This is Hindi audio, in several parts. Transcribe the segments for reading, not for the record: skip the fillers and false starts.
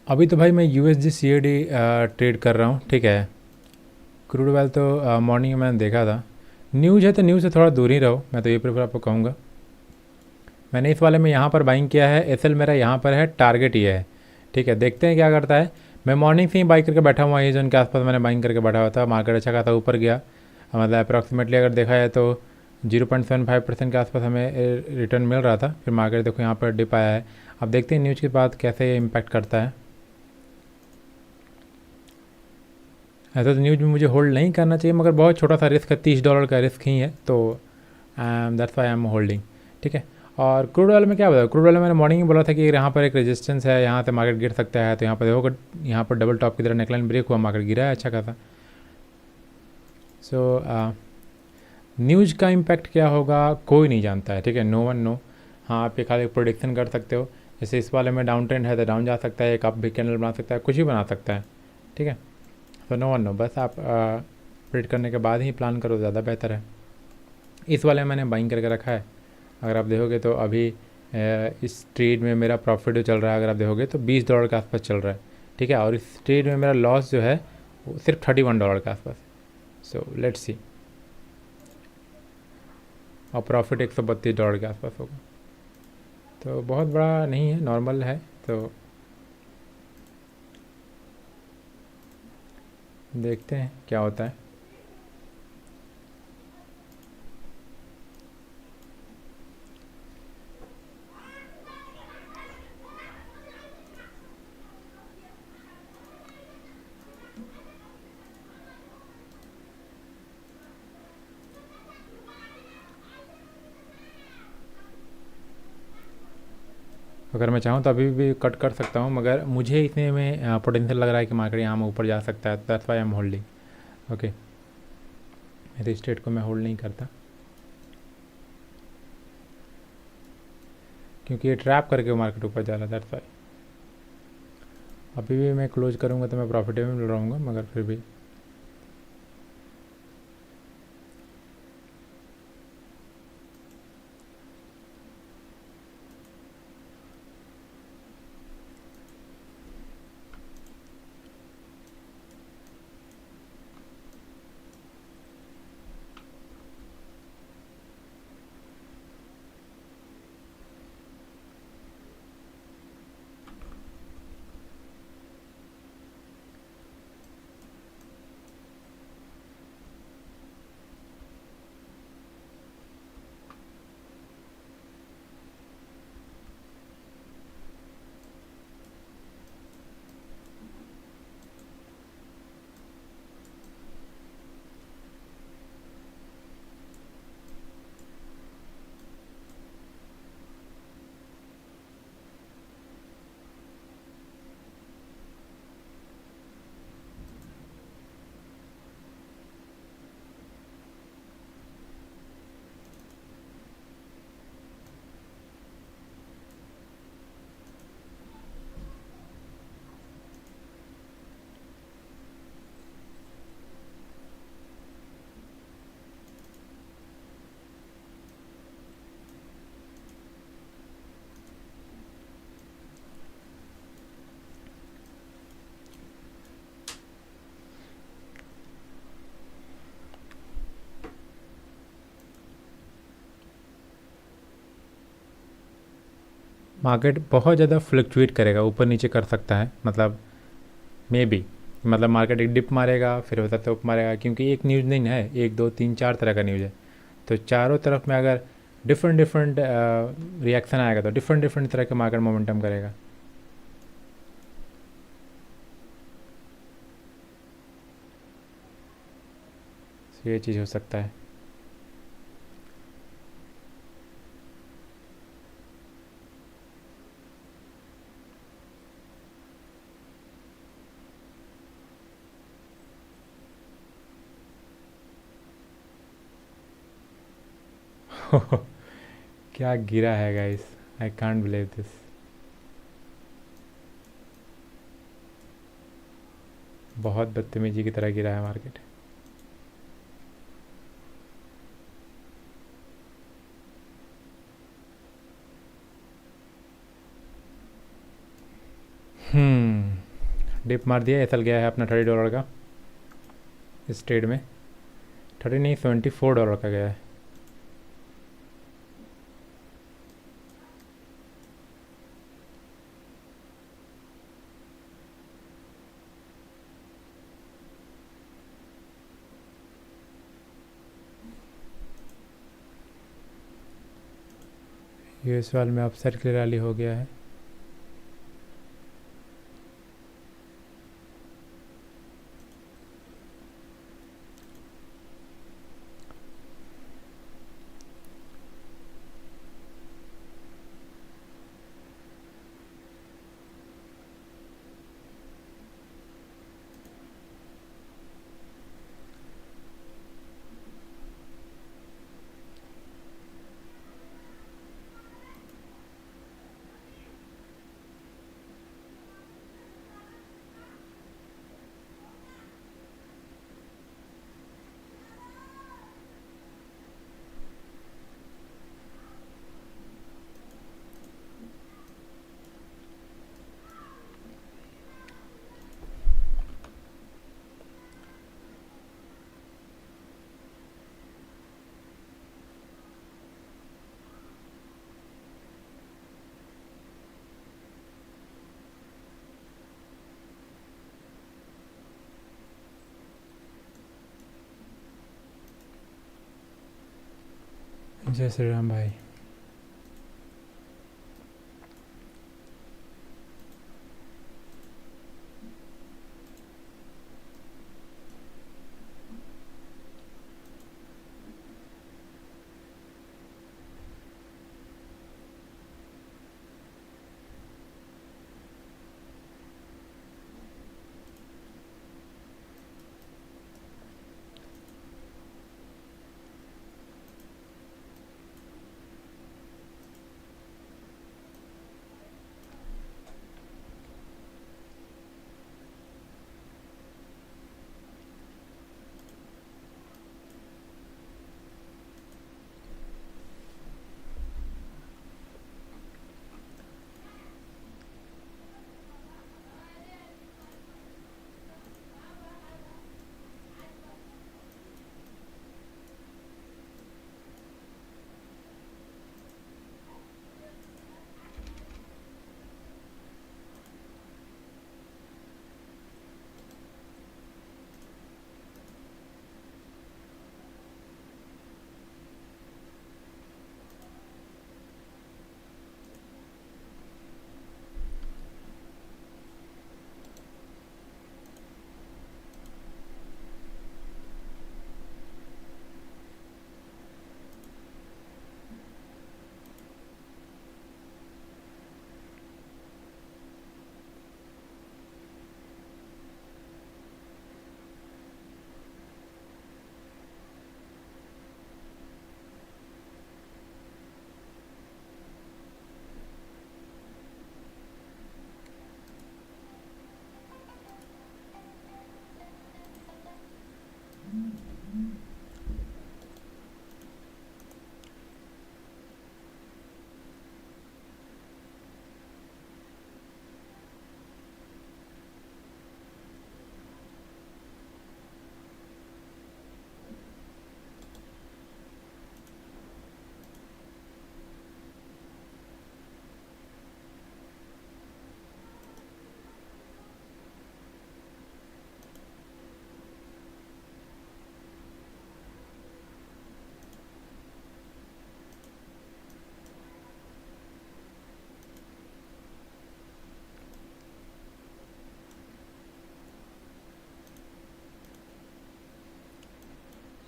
अभी तो भाई मैं USD CAD ट्रेड कर रहा हूँ, ठीक है। क्रूड ऑयल तो मॉर्निंग में मैंने देखा था। न्यूज़ है तो न्यूज़ से थोड़ा दूर ही रहो, मैं तो ये प्रेफर आपको कहूँगा। मैंने इस वाले में यहाँ पर बाइंग किया है, एसएल मेरा यहाँ पर है, टारगेट ये है, ठीक है। देखते हैं क्या करता है। मैं मॉर्निंग से ही बाई करके बैठा हुआ, ये जोन के आसपास मैंने बाइंग करके बैठा हुआ था। मार्केट अच्छा खासा ऊपर गया, मतलब अप्रॉक्सीमेटली अगर देखा जाए तो 0.75% के आसपास हमें रिटर्न मिल रहा था। फिर मार्केट देखो यहाँ पर डिप आया है। अब देखते हैं न्यूज़ के बाद कैसे इम्पैक्ट करता है। ऐसा तो न्यूज़ में मुझे होल्ड नहीं करना चाहिए, मगर बहुत छोटा सा रिस्क है, $30 का रिस्क ही है, तो that's why I am holding, ठीक है। और क्रूड ऑयल में क्या बताया, क्रूड ऑयल में मैंने मॉर्निंग में बोला था कि यहाँ पर एक रेजिस्टेंस है, यहाँ से मार्केट गिर सकता है। तो यहाँ पर देखो, यहाँ पर डबल टॉप की तरह नेकलाइन ब्रेक हुआ, मार्केट गिरा है अच्छा खासा। सो न्यूज़ का इम्पैक्ट क्या होगा कोई नहीं जानता है, ठीक है। No one know. हाँ, आप ये खाली प्रोडिक्शन कर सकते हो। जैसे इस वाले में डाउन ट्रेंड है तो डाउन जा सकता है, एक अप भी कैंडल बना सकता है, कुछ भी बना सकता है, ठीक है। तो नो वन नो, बस आप प्रेडिक्ट करने के बाद ही प्लान करो, ज़्यादा बेहतर है। इस वाले में मैंने बाइंग करके रखा है। अगर आप देखोगे तो अभी इस ट्रेड में मेरा प्रॉफिट जो चल रहा है, अगर आप देखोगे तो $20 के आसपास चल रहा है, ठीक है। और इस ट्रेड में मेरा लॉस जो है वो सिर्फ $31 के आसपास। So let's see. और प्रॉफिट $132 के आसपास होगा, तो बहुत बड़ा नहीं है, नॉर्मल है। तो देखते हैं क्या होता है। अगर मैं चाहूँ तो अभी भी कट कर सकता हूँ, मगर मुझे इसमें में पोटेंशियल लग रहा है कि मार्केट यहाँ में ऊपर जा सकता है। That's why I am holding. Okay, मेरे स्टेट को मैं होल्ड नहीं करता, क्योंकि ये ट्रैप करके मार्केट ऊपर जा रहा है। दैट्स व्हाई अभी भी मैं क्लोज करूँगा तो मैं प्रॉफिटेबल रहूँगा, मगर फिर भी मार्केट बहुत ज़्यादा फ्लक्चुएट करेगा, ऊपर नीचे कर सकता है, मतलब मे बी, मतलब मार्केट एक डिप मारेगा, फिर हो सकता है ऊपर मारेगा, क्योंकि एक न्यूज़ नहीं है, एक दो तीन चार तरह का न्यूज़ है। तो चारों तरफ में अगर डिफरेंट डिफरेंट रिएक्शन आएगा तो डिफरेंट डिफरेंट तरह के मार्केट मोमेंटम करेगा। तो ये चीज़ हो सकता है। क्या गिरा है guys, I can't believe this. बहुत बदतमीजी की तरह गिरा है मार्केट। डिप मार दिया, एसल गया है अपना $30 का इस ट्रेड में। 30 नहीं, $74 का गया है। यूएस वाल में अपसाइड के लिए रैली हो गया है। जय श्री राम भाई।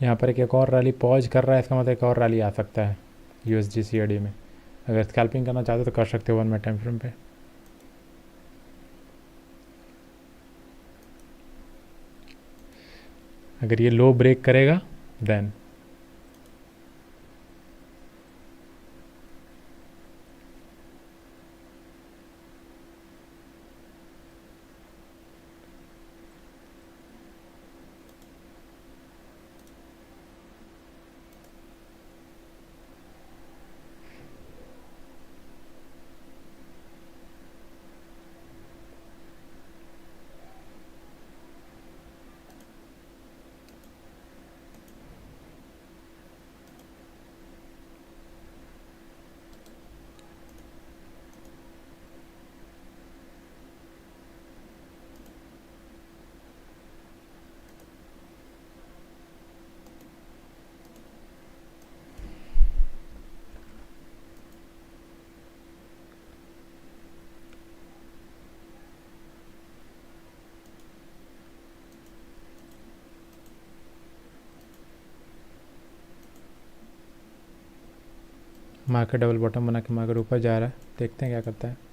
यहाँ पर एक और रैली पॉज कर रहा है, इसका मतलब एक और रैली आ सकता है USD CAD में। अगर स्कैल्पिंग करना चाहते हो तो कर सकते हो 1 मिनट टाइम फ्रेम पे। अगर ये लो ब्रेक करेगा देन मार्केट डबल बॉटम बना के मार्केट ऊपर जा रहा है, देखते हैं क्या करता है।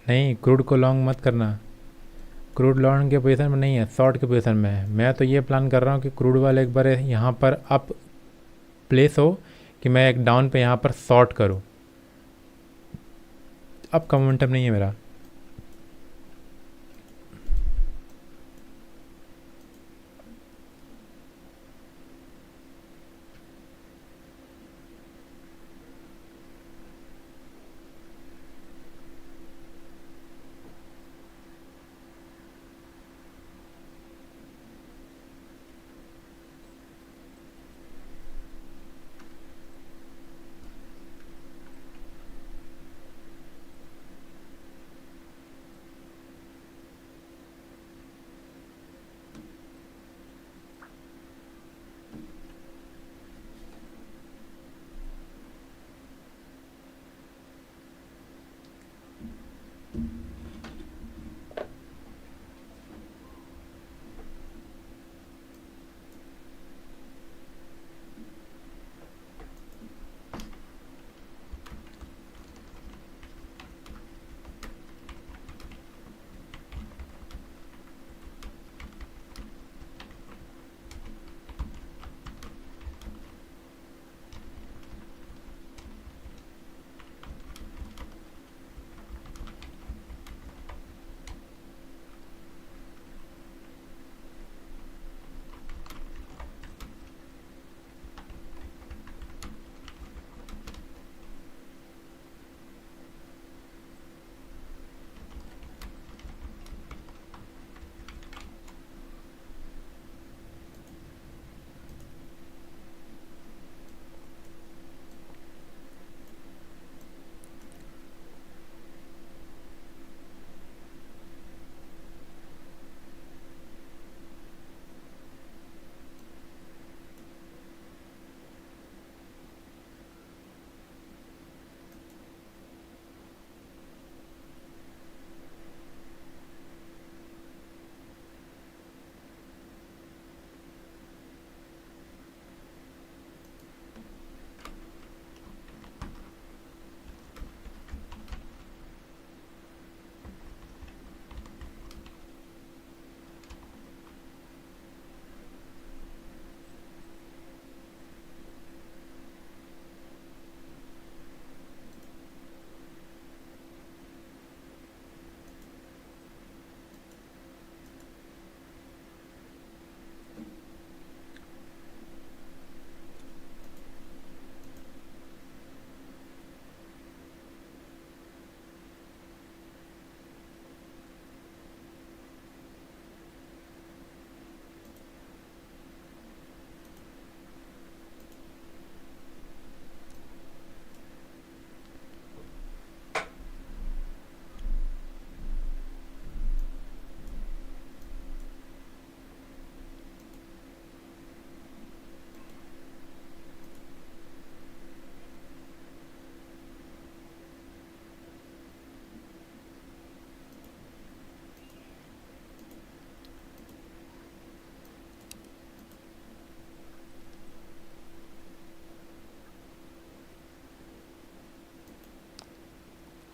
नहीं, क्रूड को लॉन्ग मत करना। क्रूड लॉन्ग के पोजीशन में नहीं है, शॉर्ट के पोजीशन में है। मैं तो ये प्लान कर रहा हूँ कि क्रूड वाले एक बार यहाँ पर अप प्लेस हो कि मैं एक डाउन पे यहाँ पर शॉर्ट करूँ। अब का मोमेंटम नहीं है मेरा।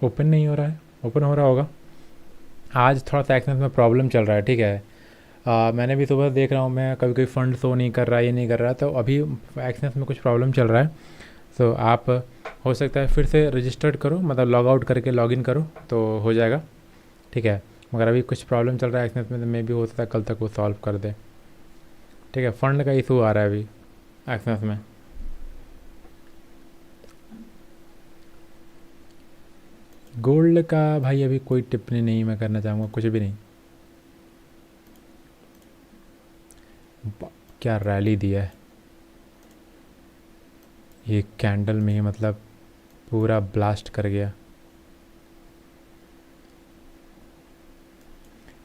ओपन नहीं हो रहा है, ओपन हो रहा होगा। आज थोड़ा सा एक्सेस में प्रॉब्लम चल रहा है, ठीक है। मैंने भी सुबह देख रहा हूँ, मैं कभी कभी फ़ंड शो नहीं कर रहा, ये नहीं कर रहा, तो अभी एक्सेस में कुछ प्रॉब्लम चल रहा है। तो आप हो सकता है फिर से रजिस्टर्ड करो, मतलब लॉग आउट करके लॉग इन करो तो हो जाएगा, ठीक है। मगर अभी कुछ प्रॉब्लम चल रहा है एक्सेस में, तो मे भी हो सकता है कल तक वो सॉल्व कर दे, ठीक है। फ़ंड का इशू आ रहा है अभी एक्सेस में। गोल्ड का भाई अभी कोई टिप्पणी नहीं मैं करना चाहूँगा, कुछ भी नहीं। क्या रैली दिया है ये कैंडल में ही, मतलब पूरा ब्लास्ट कर गया।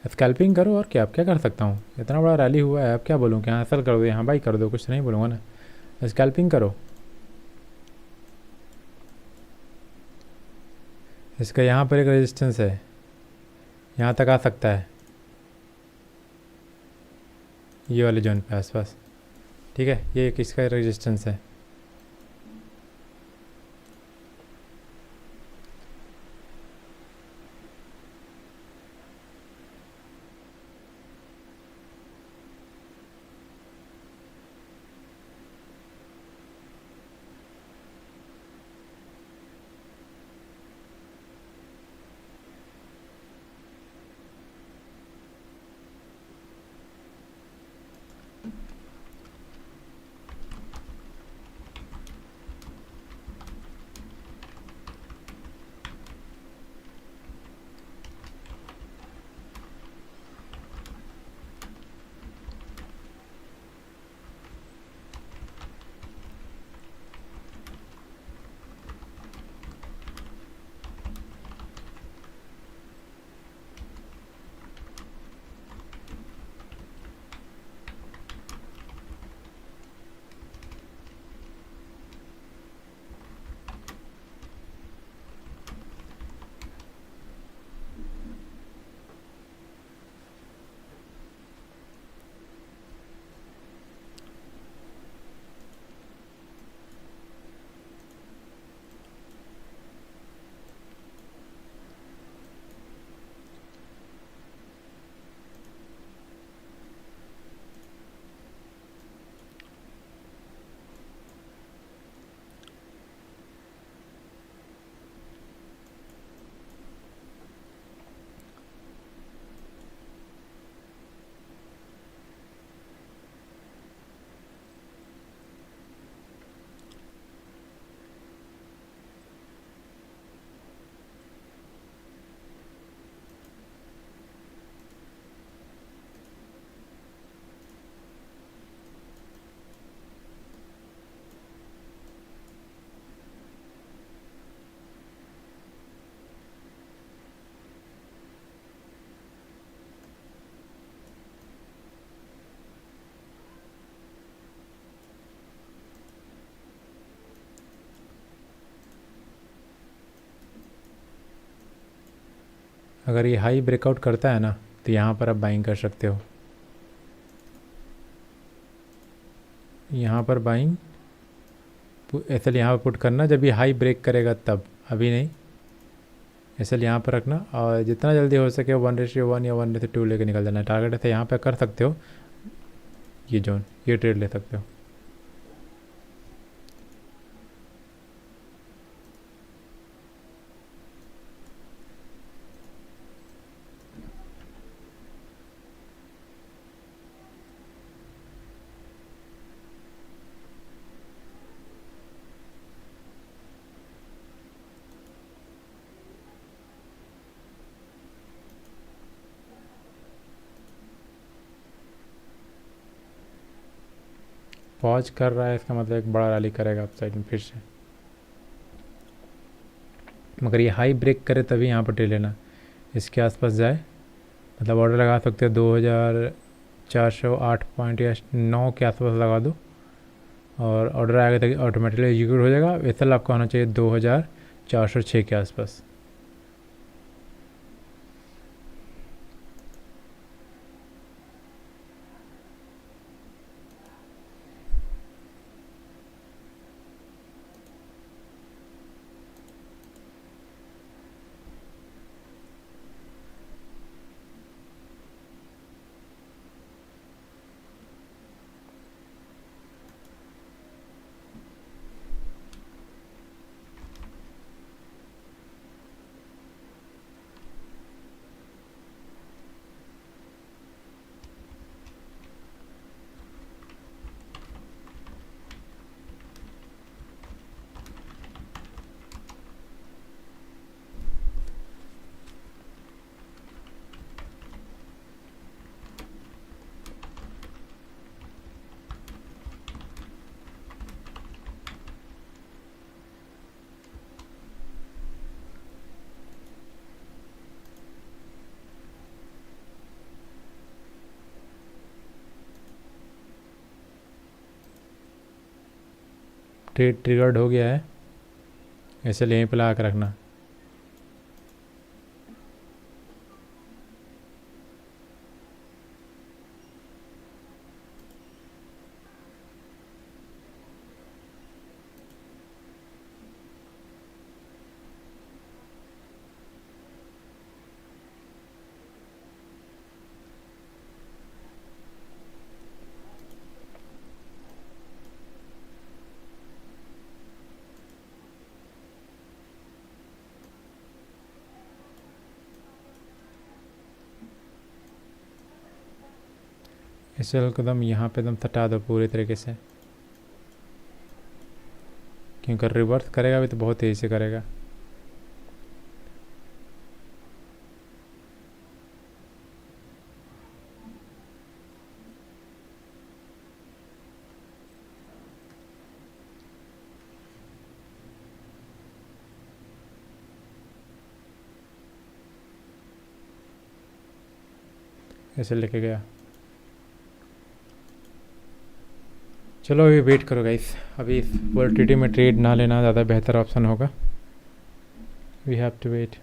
स्कैल्पिंग करो और क्या, अब क्या कर सकता हूँ, इतना बड़ा रैली हुआ है, अब क्या बोलूँ, क्या हासिल कर दो, यहाँ भाई कर दो, कुछ नहीं बोलूँगा ना। स्कैल्पिंग करो। इसका यहाँ पर एक रेजिस्टेंस है, यहाँ तक आ सकता है, ये वाले जोन पे आसपास, ठीक है। ये एक इसका रेजिस्टेंस है। अगर ये हाई ब्रेकआउट करता है ना, तो यहाँ पर आप बाइंग कर सकते हो, यहाँ पर बाइंग ऐसे यहाँ पर पुट करना जब ये हाई ब्रेक करेगा तब, अभी नहीं। इसलिए यहाँ पर रखना, और जितना जल्दी हो सके 1:1 या 1:2 लेके निकल जाना। टारगेट ऐसे यहाँ पे कर सकते हो, ये जोन, ये ट्रेड ले सकते हो। पॉज कर रहा है, इसका मतलब एक बड़ा रैली करेगा अप साइड में फिर से। मगर ये हाई ब्रेक करे तभी यहाँ पर ट्रेड लेना, इसके आसपास जाए, मतलब ऑर्डर लगा सकते हो 2408 पॉइंट या 9 के आसपास लगा दो, और ऑर्डर आएगा तो ऑटोमेटिकली एग्जीक्यूट हो जाएगा। वैसे आपका होना चाहिए 2406 के आसपास। ट्रेड ट्रिगर्ड हो गया है, इसलिए यहीं पर लगा कर रखना। इसे एकदम यहाँ पे एकदम हटा दो पूरी तरीके से, क्योंकि रिवर्स करेगा भी तो बहुत तेज़ी से करेगा। ऐसे लेके गया। चलो अभी वेट करो गाइस, अभी इस वोलेटिलिटी में ट्रेड ना लेना ज़्यादा बेहतर ऑप्शन होगा। We have to wait.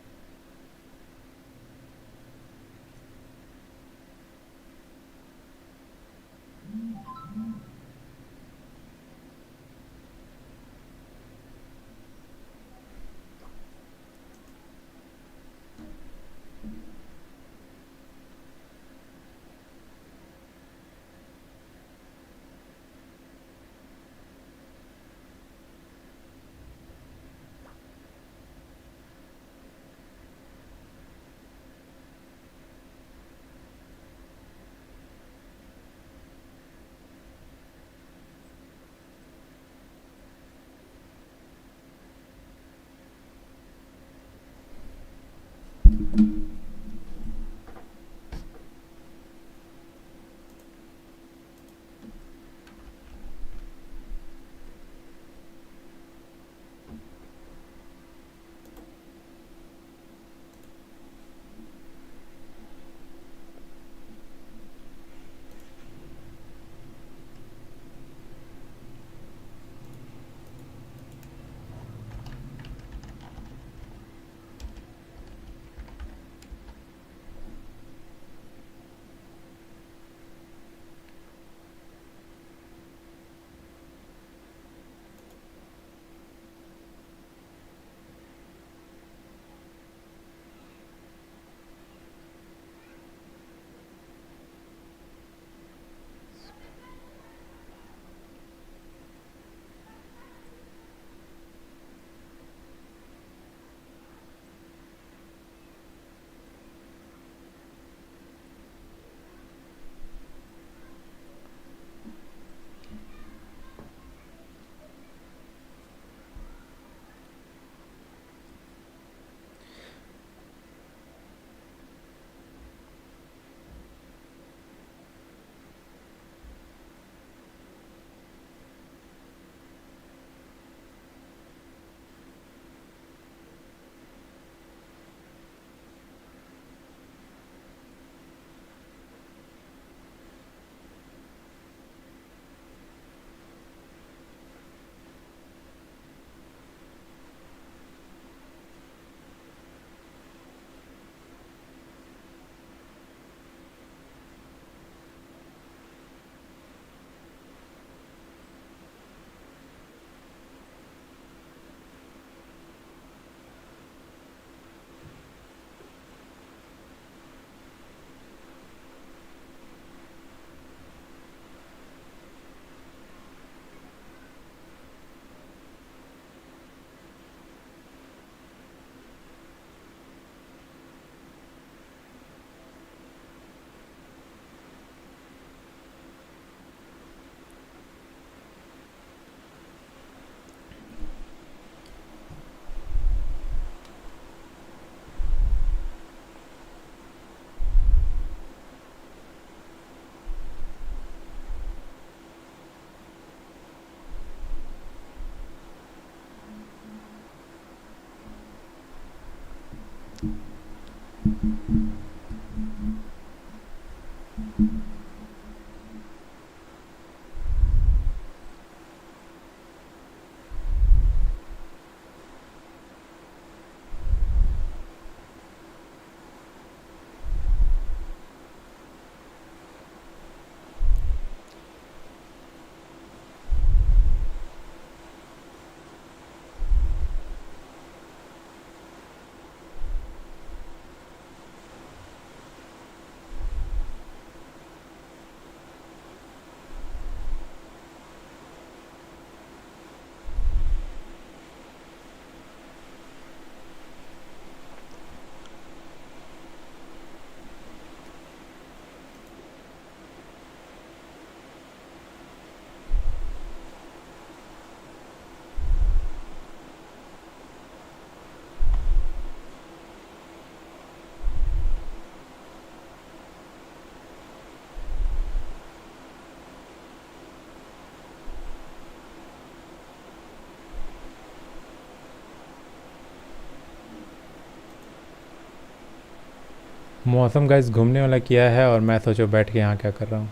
मौसम गाइस घूमने वाला किया है और मैं सोचो बैठ के यहाँ क्या कर रहा हूँ,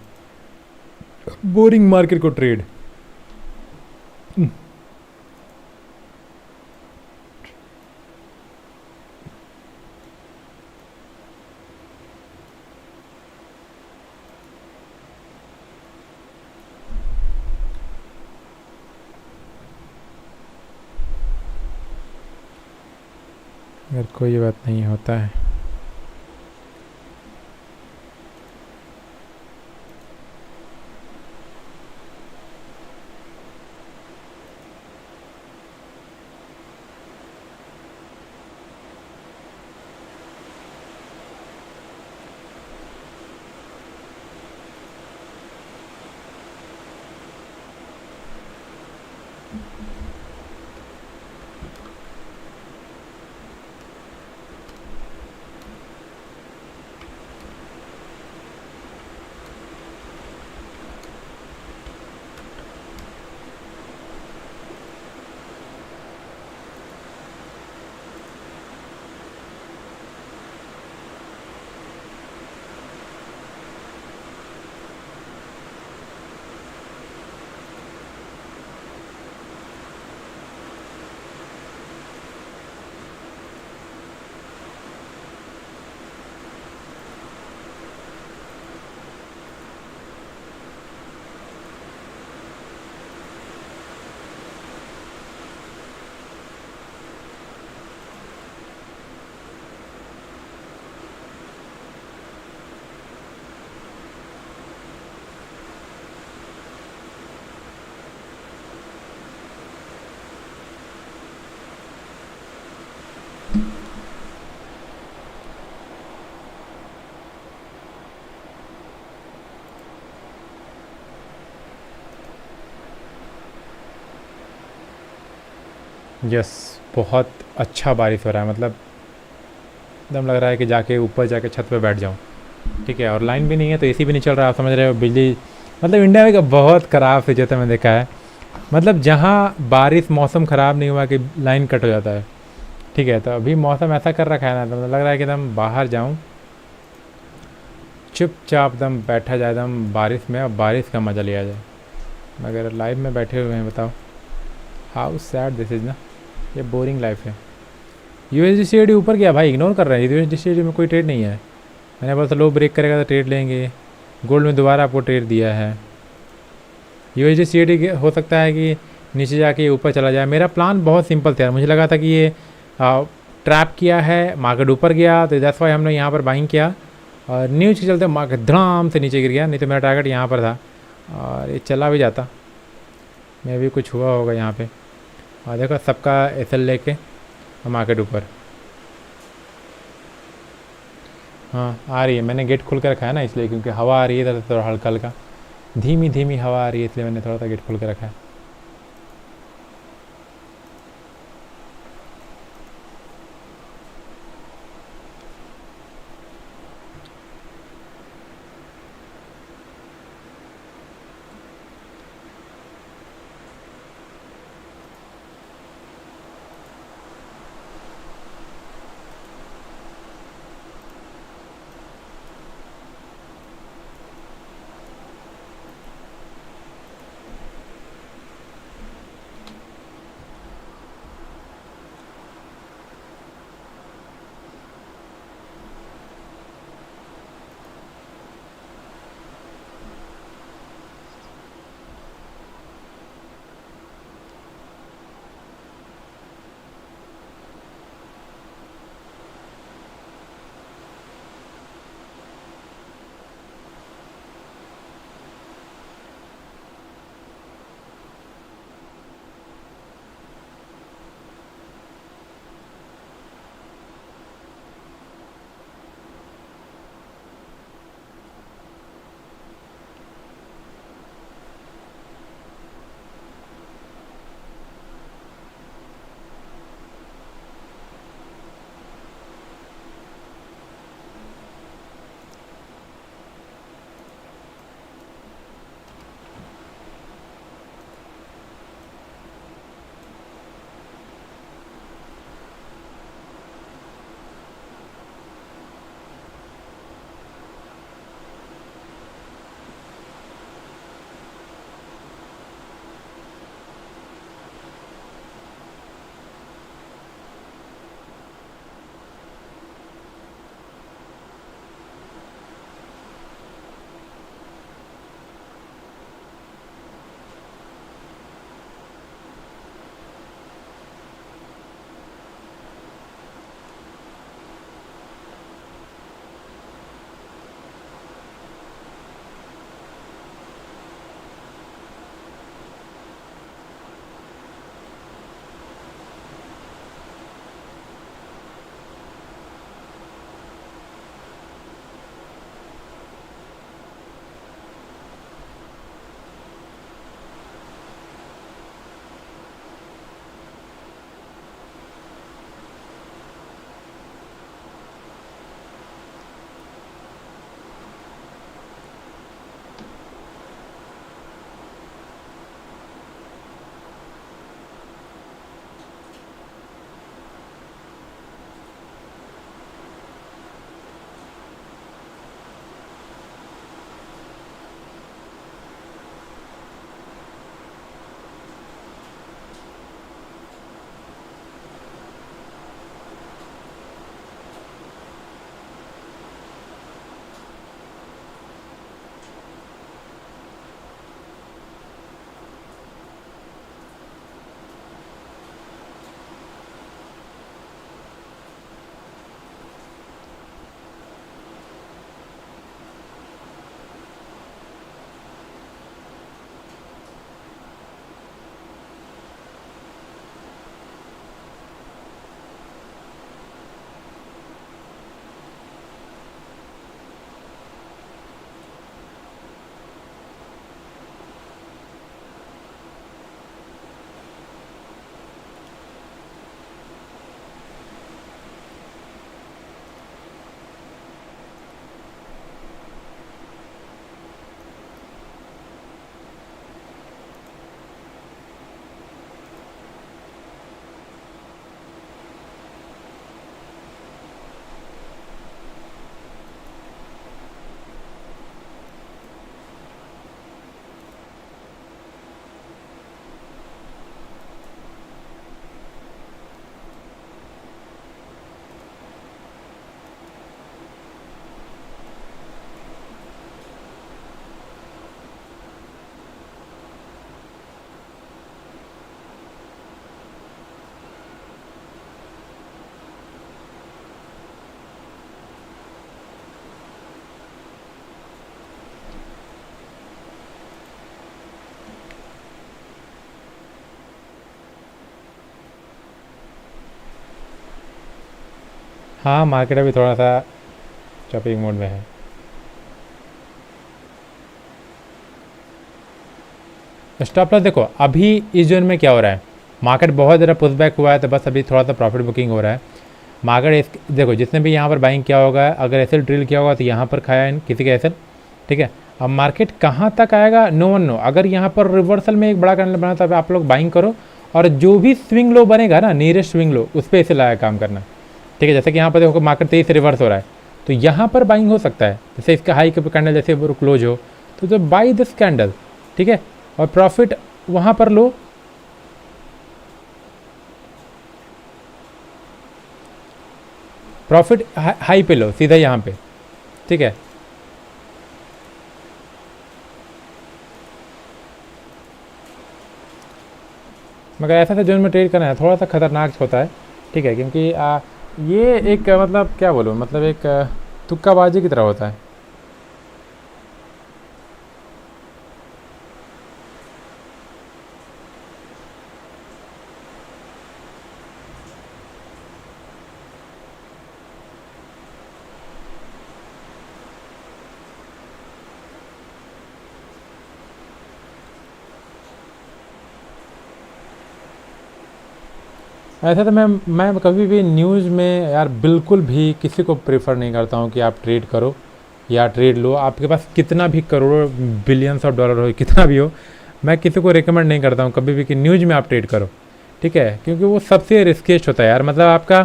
बोरिंग मार्केट को ट्रेड। अगर कोई बात नहीं होता है। यस, बहुत अच्छा बारिश हो रहा है, मतलब एकदम लग रहा है कि जाके ऊपर जाके छत पे बैठ जाऊँ। ठीक है, और लाइन भी नहीं है तो एसी भी नहीं चल रहा, आप समझ रहे हो। बिजली मतलब इंडिया में का बहुत ख़राब सिचुएशन मैंने देखा है। मतलब जहाँ बारिश मौसम ख़राब नहीं हुआ कि लाइन कट हो जाता है। ठीक है, तो अभी मौसम ऐसा कर रखा है ना, तो लग रहा है कि एकदम बाहर जाऊँ, चुपचाप एकदम बैठा जाए एकदम बारिश में, और बारिश का मज़ा लिया जाए। मगर लाइव में बैठे हुए हैं, बताओ हाउ सैड दिस इज़ ना। ये बोरिंग लाइफ है। यूएसडी ऊपर गया भाई, इग्नोर कर रहे हैं। यूएसडी में कोई ट्रेड नहीं है। मैंने बोला लो ब्रेक करेगा तो ट्रेड लेंगे। गोल्ड में दोबारा आपको ट्रेड दिया है। यूएसडी हो सकता है कि नीचे जाके ऊपर चला जाए। मेरा प्लान बहुत सिंपल था, मुझे लगा था कि ये ट्रैप किया है, मार्केट ऊपर गया तो दैट्स वाई हमने यहाँ पर बाइंग किया, और न्यूज़ के चलते मार्केट धड़ाम से नीचे गिर गया। नहीं तो मेरा टारगेट यहाँ पर था और ये चला भी जाता, मैं भी कुछ हुआ होगा यहाँ पे। और देखो सबका एसएल लेके मार्केट ऊपर। हाँ आ रही है, मैंने गेट खोल कर रखा है ना इसलिए, क्योंकि हवा आ रही है थोड़ा हल्का हल्का, धीमी धीमी हवा आ रही है, इसलिए मैंने थोड़ा सा गेट खोल कर रखा है। हाँ मार्केट अभी थोड़ा सा चॉपिंग मोड में है। स्टॉप लॉस देखो अभी इस जोन में क्या हो रहा है, मार्केट बहुत ज़्यादा पुश बैक हुआ है तो बस अभी थोड़ा सा प्रॉफिट बुकिंग हो रहा है। मार्केट देखो जिसने भी यहाँ पर बाइंग किया होगा, अगर एसएल ड्रिल किया होगा तो यहाँ पर खाया है किसी का एसएल, ठीक है। अब मार्केट कहाँ तक आएगा नो वन नो। अगर यहाँ पर रिवर्सल में एक बड़ा कैंडल बना तो आप लोग बाइंग करो, और जो भी स्विंग लो बनेगा ना नियरेस्ट स्विंग लो उस पर एसएल आया काम करना, ठीक है। जैसे कि यहाँ पर देखो मार्केट तेज़ी से रिवर्स हो रहा है तो यहाँ पर बाइंग हो सकता है, जैसे इसका हाई कैंडल जैसे क्लोज हो तो बाई दिस कैंडल, ठीक है, और प्रॉफिट वहाँ पर लो। प्रॉफिट हाई पे लो सीधा यहाँ पे, ठीक है। मगर ऐसा था जोन में ट्रेड करना है थोड़ा सा खतरनाक होता है, ठीक है, क्योंकि ये एक मतलब क्या बोलूँ, मतलब एक तुक्काबाजी की तरह होता है। ऐसा तो मैं कभी भी न्यूज़ में यार बिल्कुल भी किसी को प्रेफर नहीं करता हूँ कि आप ट्रेड करो या ट्रेड लो। आपके पास कितना भी करोड़ों बिलियंस ऑफ डॉलर हो, कितना भी हो, मैं किसी को रिकमेंड नहीं करता हूँ कभी भी कि न्यूज़ में आप ट्रेड करो, ठीक है, क्योंकि वो सबसे रिस्केस्ट होता है यार। मतलब आपका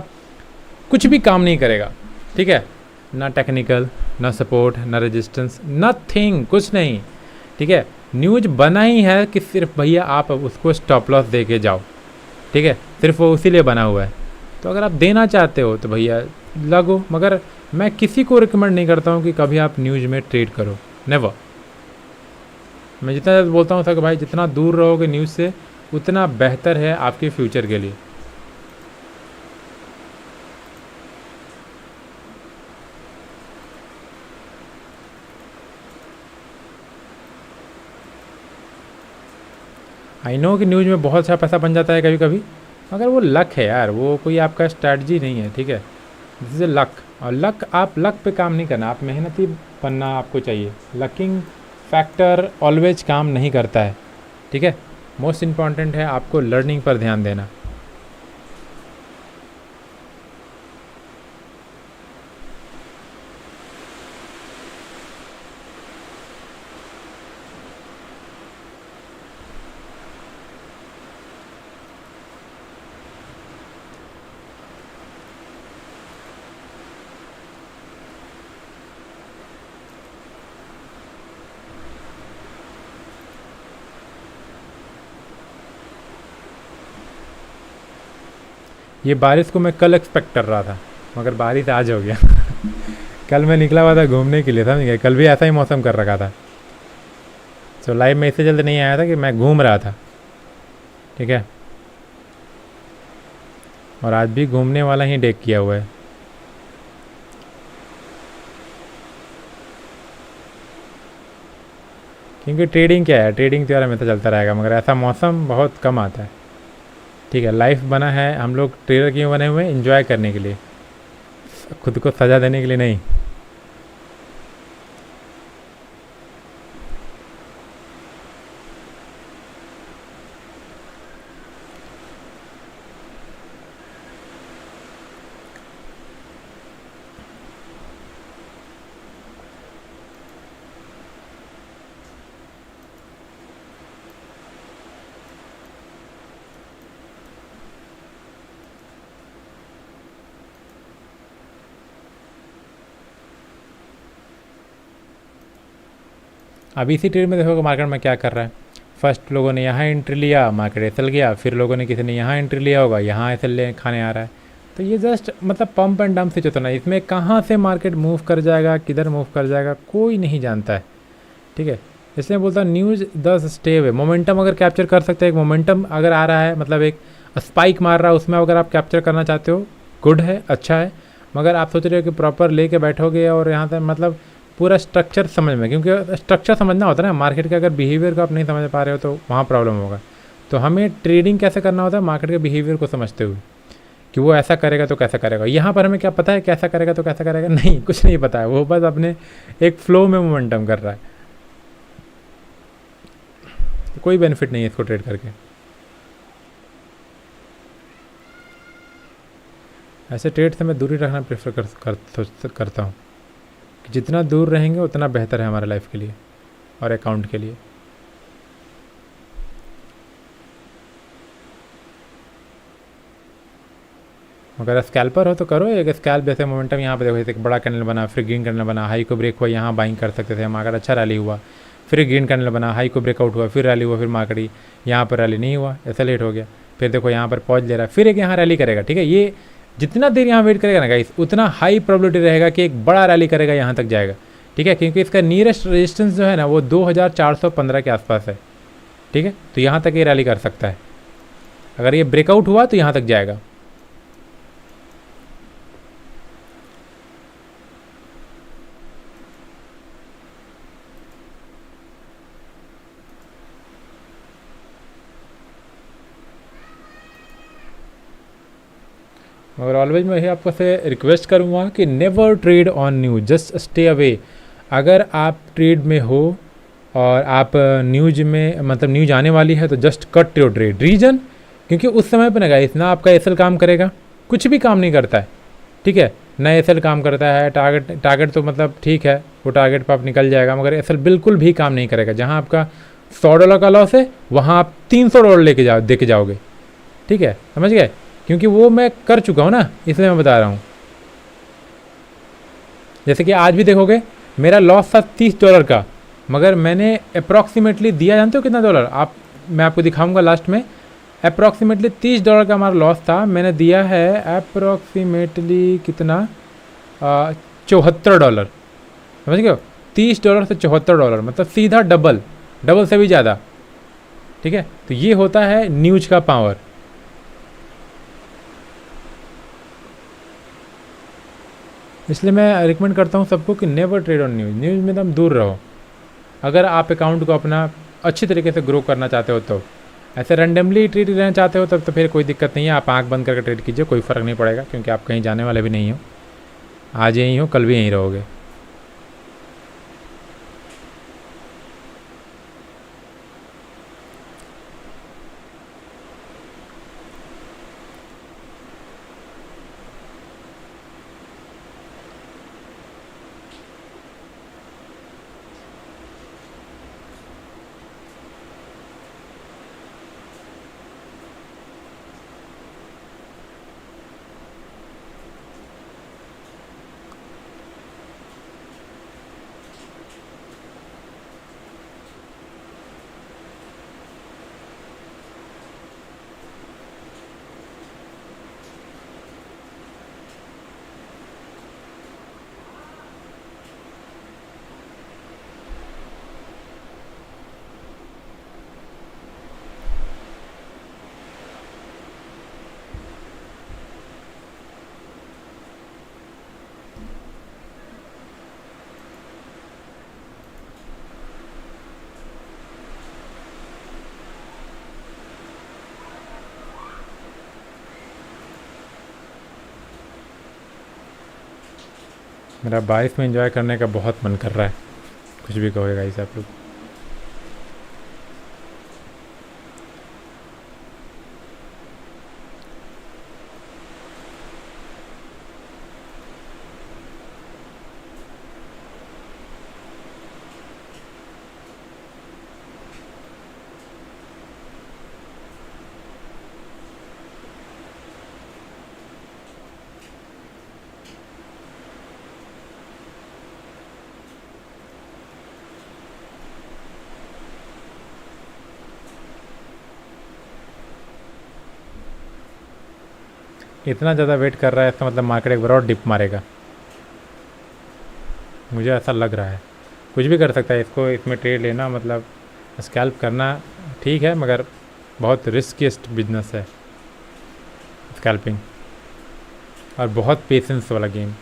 कुछ भी काम नहीं करेगा, ठीक है, ना टेक्निकल, ना सपोर्ट, ना रेजिस्टेंस, नथिंग, कुछ नहीं, ठीक है। न्यूज़ बना ही है कि सिर्फ भैया आप उसको स्टॉप लॉस दे के जाओ, ठीक है, सिर्फ वो उसी लिए बना हुआ है। तो अगर आप देना चाहते हो तो भैया लगो, मगर मैं किसी को रिकमेंड नहीं करता हूँ कि कभी आप न्यूज़ में ट्रेड करो, नेवर। मैं जितना बोलता हूँ सर भाई जितना दूर रहोगे न्यूज़ से उतना बेहतर है आपके फ्यूचर के लिए। आई नो कि न्यूज़ में बहुत सा पैसा बन जाता है कभी कभी, मगर वो लक है यार, वो कोई आपका स्ट्रैटेजी नहीं है, ठीक है। दिस इज़ लक, और लक आप लक पे काम नहीं करना, आप मेहनती बनना आपको चाहिए। लकिंग फैक्टर ऑलवेज काम नहीं करता है, ठीक है। मोस्ट इम्पॉर्टेंट है आपको लर्निंग पर ध्यान देना। ये बारिश को मैं कल एक्सपेक्ट कर रहा था, मगर बारिश आज हो गया कल मैं निकला हुआ था घूमने के लिए, समझ गए, कल भी ऐसा ही मौसम कर रखा था। तो लाइव में इससे जल्द नहीं आया था कि मैं घूम रहा था, ठीक है, और आज भी घूमने वाला ही डेक किया हुआ है। क्योंकि ट्रेडिंग क्या है, ट्रेडिंग तो यार हमेशा चलता रहेगा, मगर ऐसा मौसम बहुत कम आता है, ठीक है। लाइफ बना है, हम लोग ट्रेडर क्यों बने हुए हैं, एंजॉय करने के लिए, खुद को सजा देने के लिए नहीं। अभी इसी ट्रेड में देखोगे मार्केट में क्या कर रहा है, फर्स्ट लोगों ने यहाँ एंट्री लिया, मार्केट एसल गया, फिर लोगों ने किसी ने यहाँ एंट्री लिया होगा, यहाँ एसल ले खाने आ रहा है। तो ये जस्ट मतलब पंप एंड डंप से चलना है, इसमें कहाँ से मार्केट मूव कर जाएगा, किधर मूव कर जाएगा, कोई नहीं जानता है, ठीक है। इसलिए बोलता हूँ न्यूज़ दस स्टे हुए, मोमेंटम अगर कैप्चर कर सकते हैं, एक मोमेंटम अगर आ रहा है, मतलब एक स्पाइक मार रहा है, उसमें अगर आप कैप्चर करना चाहते हो गुड है, अच्छा है। मगर आप सोच रहे हो कि प्रॉपर लेके बैठोगे और यहाँ तक मतलब पूरा स्ट्रक्चर समझ में, क्योंकि स्ट्रक्चर समझना होता है ना मार्केट के, अगर बिहेवियर को आप नहीं समझ पा रहे हो तो वहाँ प्रॉब्लम होगा। तो हमें ट्रेडिंग कैसे करना होता है, मार्केट के बिहेवियर को समझते हुए, कि वो ऐसा करेगा तो कैसा करेगा। यहाँ पर हमें क्या पता है कैसा करेगा तो कैसा करेगा, नहीं, कुछ नहीं पता है। वो बस अपने एक फ्लो में मोमेंटम कर रहा है, तो कोई बेनिफिट नहीं है इसको ट्रेड करके। ऐसे ट्रेड से मैं दूरी रखना प्रेफर करता हूँ कि जितना दूर रहेंगे उतना बेहतर है हमारे लाइफ के लिए और अकाउंट के लिए। अगर स्कैल्पर हो तो करो एक स्कैल्प, जैसे मोमेंटम यहाँ पे देखो, जैसे एक बड़ा कैंडल बना, फिर ग्रीन कैंडल बना, हाई को ब्रेक हुआ, यहाँ बाइंग कर सकते थे हम अगर अच्छा रैली हुआ। फिर ग्रीन कैंडल बना, हाई को ब्रेकआउट हुआ, फिर रैली हुआ, फिर मार्केट यहाँ पर रैली नहीं हुआ, ऐसा लेट हो गया। फिर देखो यहाँ पर पॉज ले रहा है, फिर एक यहाँ रैली करेगा, ठीक है। ये जितना देर यहाँ वेट करेगा ना गाइस, उतना हाई प्रोबेबिलिटी रहेगा कि एक बड़ा रैली करेगा, यहाँ तक जाएगा, ठीक है। क्योंकि इसका नियरेस्ट रेजिस्टेंस जो है ना वो 2415 के आसपास है, ठीक है। तो यहाँ तक ये रैली कर सकता है, अगर ये ब्रेकआउट हुआ तो यहाँ तक जाएगा। मगर ऑलवेज मैं यही आपको से रिक्वेस्ट करूँगा कि never trade on news, just stay away. अगर आप ट्रेड में हो और आप न्यूज में, मतलब न्यूज आने वाली है, तो just cut your trade. Reason, क्योंकि उस समय पर ना गाइस ना आपका एसएल काम करेगा, कुछ भी काम नहीं करता है, ठीक है। ना एसएल काम करता है, टारगेट तो मतलब ठीक है, वो टारगेट पर आप निकल जाएगा, मगर एसएल बिल्कुल भी काम नहीं करेगा। जहाँ आपका $100 का लॉस है वहाँ आप $300 लेके दे के जाओगे, ठीक है, समझ गए। क्योंकि वो मैं कर चुका हूँ ना, इसलिए मैं बता रहा हूँ। जैसे कि आज भी देखोगे मेरा लॉस था $30 का, मगर मैंने अप्रॉक्सीमेटली दिया, जानते हो कितना डॉलर आप, मैं आपको दिखाऊंगा लास्ट में। अप्रॉक्सीमेटली $30 का हमारा लॉस था, मैंने दिया है अप्रॉक्सीमेटली कितना, $74, समझ गए हो। $30 से $74, मतलब सीधा डबल से भी ज़्यादा, ठीक है। तो ये होता है न्यूज का पावर। इसलिए मैं रिकमेंड करता हूँ सबको कि नेवर ट्रेड ऑन न्यूज़ में एकदम दूर रहो। अगर आप अकाउंट को अपना अच्छी तरीके से ग्रो करना चाहते हो तो, ऐसे रैंडमली ट्रेड रहना चाहते हो तब तो फिर कोई दिक्कत नहीं है, आप आंख बंद करके ट्रेड कीजिए, कोई फ़र्क नहीं पड़ेगा, क्योंकि आप कहीं जाने वाले भी नहीं हो, आज यहीं हो कल भी यहीं रहोगे। मेरा 22 में एंजॉय करने का बहुत मन कर रहा है, कुछ भी कहोगे गाइस आप लोग। इतना ज़्यादा वेट कर रहा है, इसका मतलब मार्केट एक बार और डिप मारेगा, मुझे ऐसा लग रहा है। कुछ भी कर सकता है, इसको इसमें ट्रेड लेना मतलब स्कैल्प करना ठीक है, मगर बहुत रिस्कीस्ट बिजनेस है स्कैल्पिंग, और बहुत पेशेंस वाला गेम।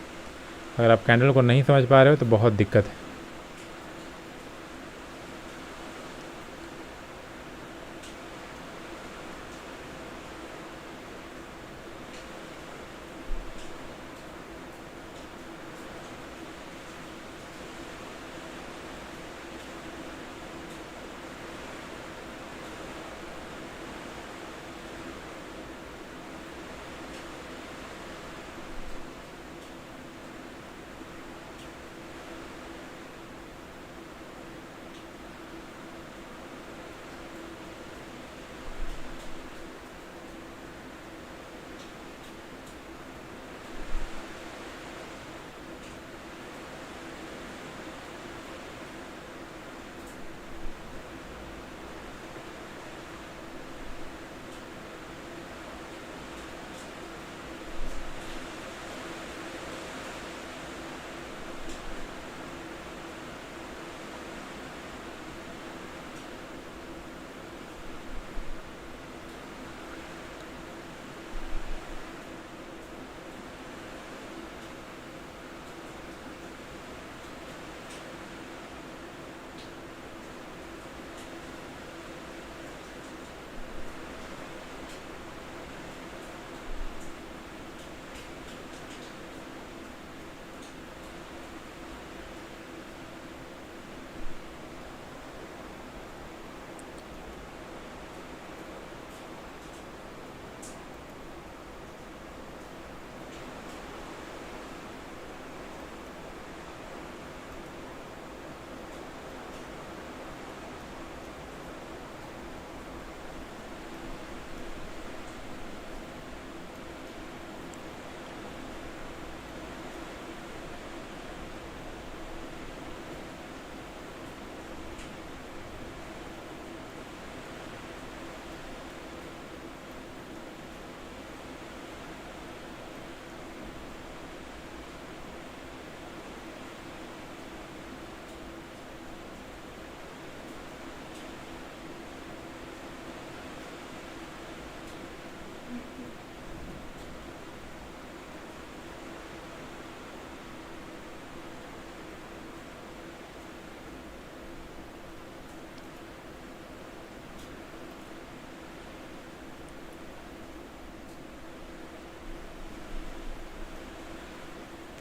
अगर आप कैंडल को नहीं समझ पा रहे हो तो बहुत दिक्कत है।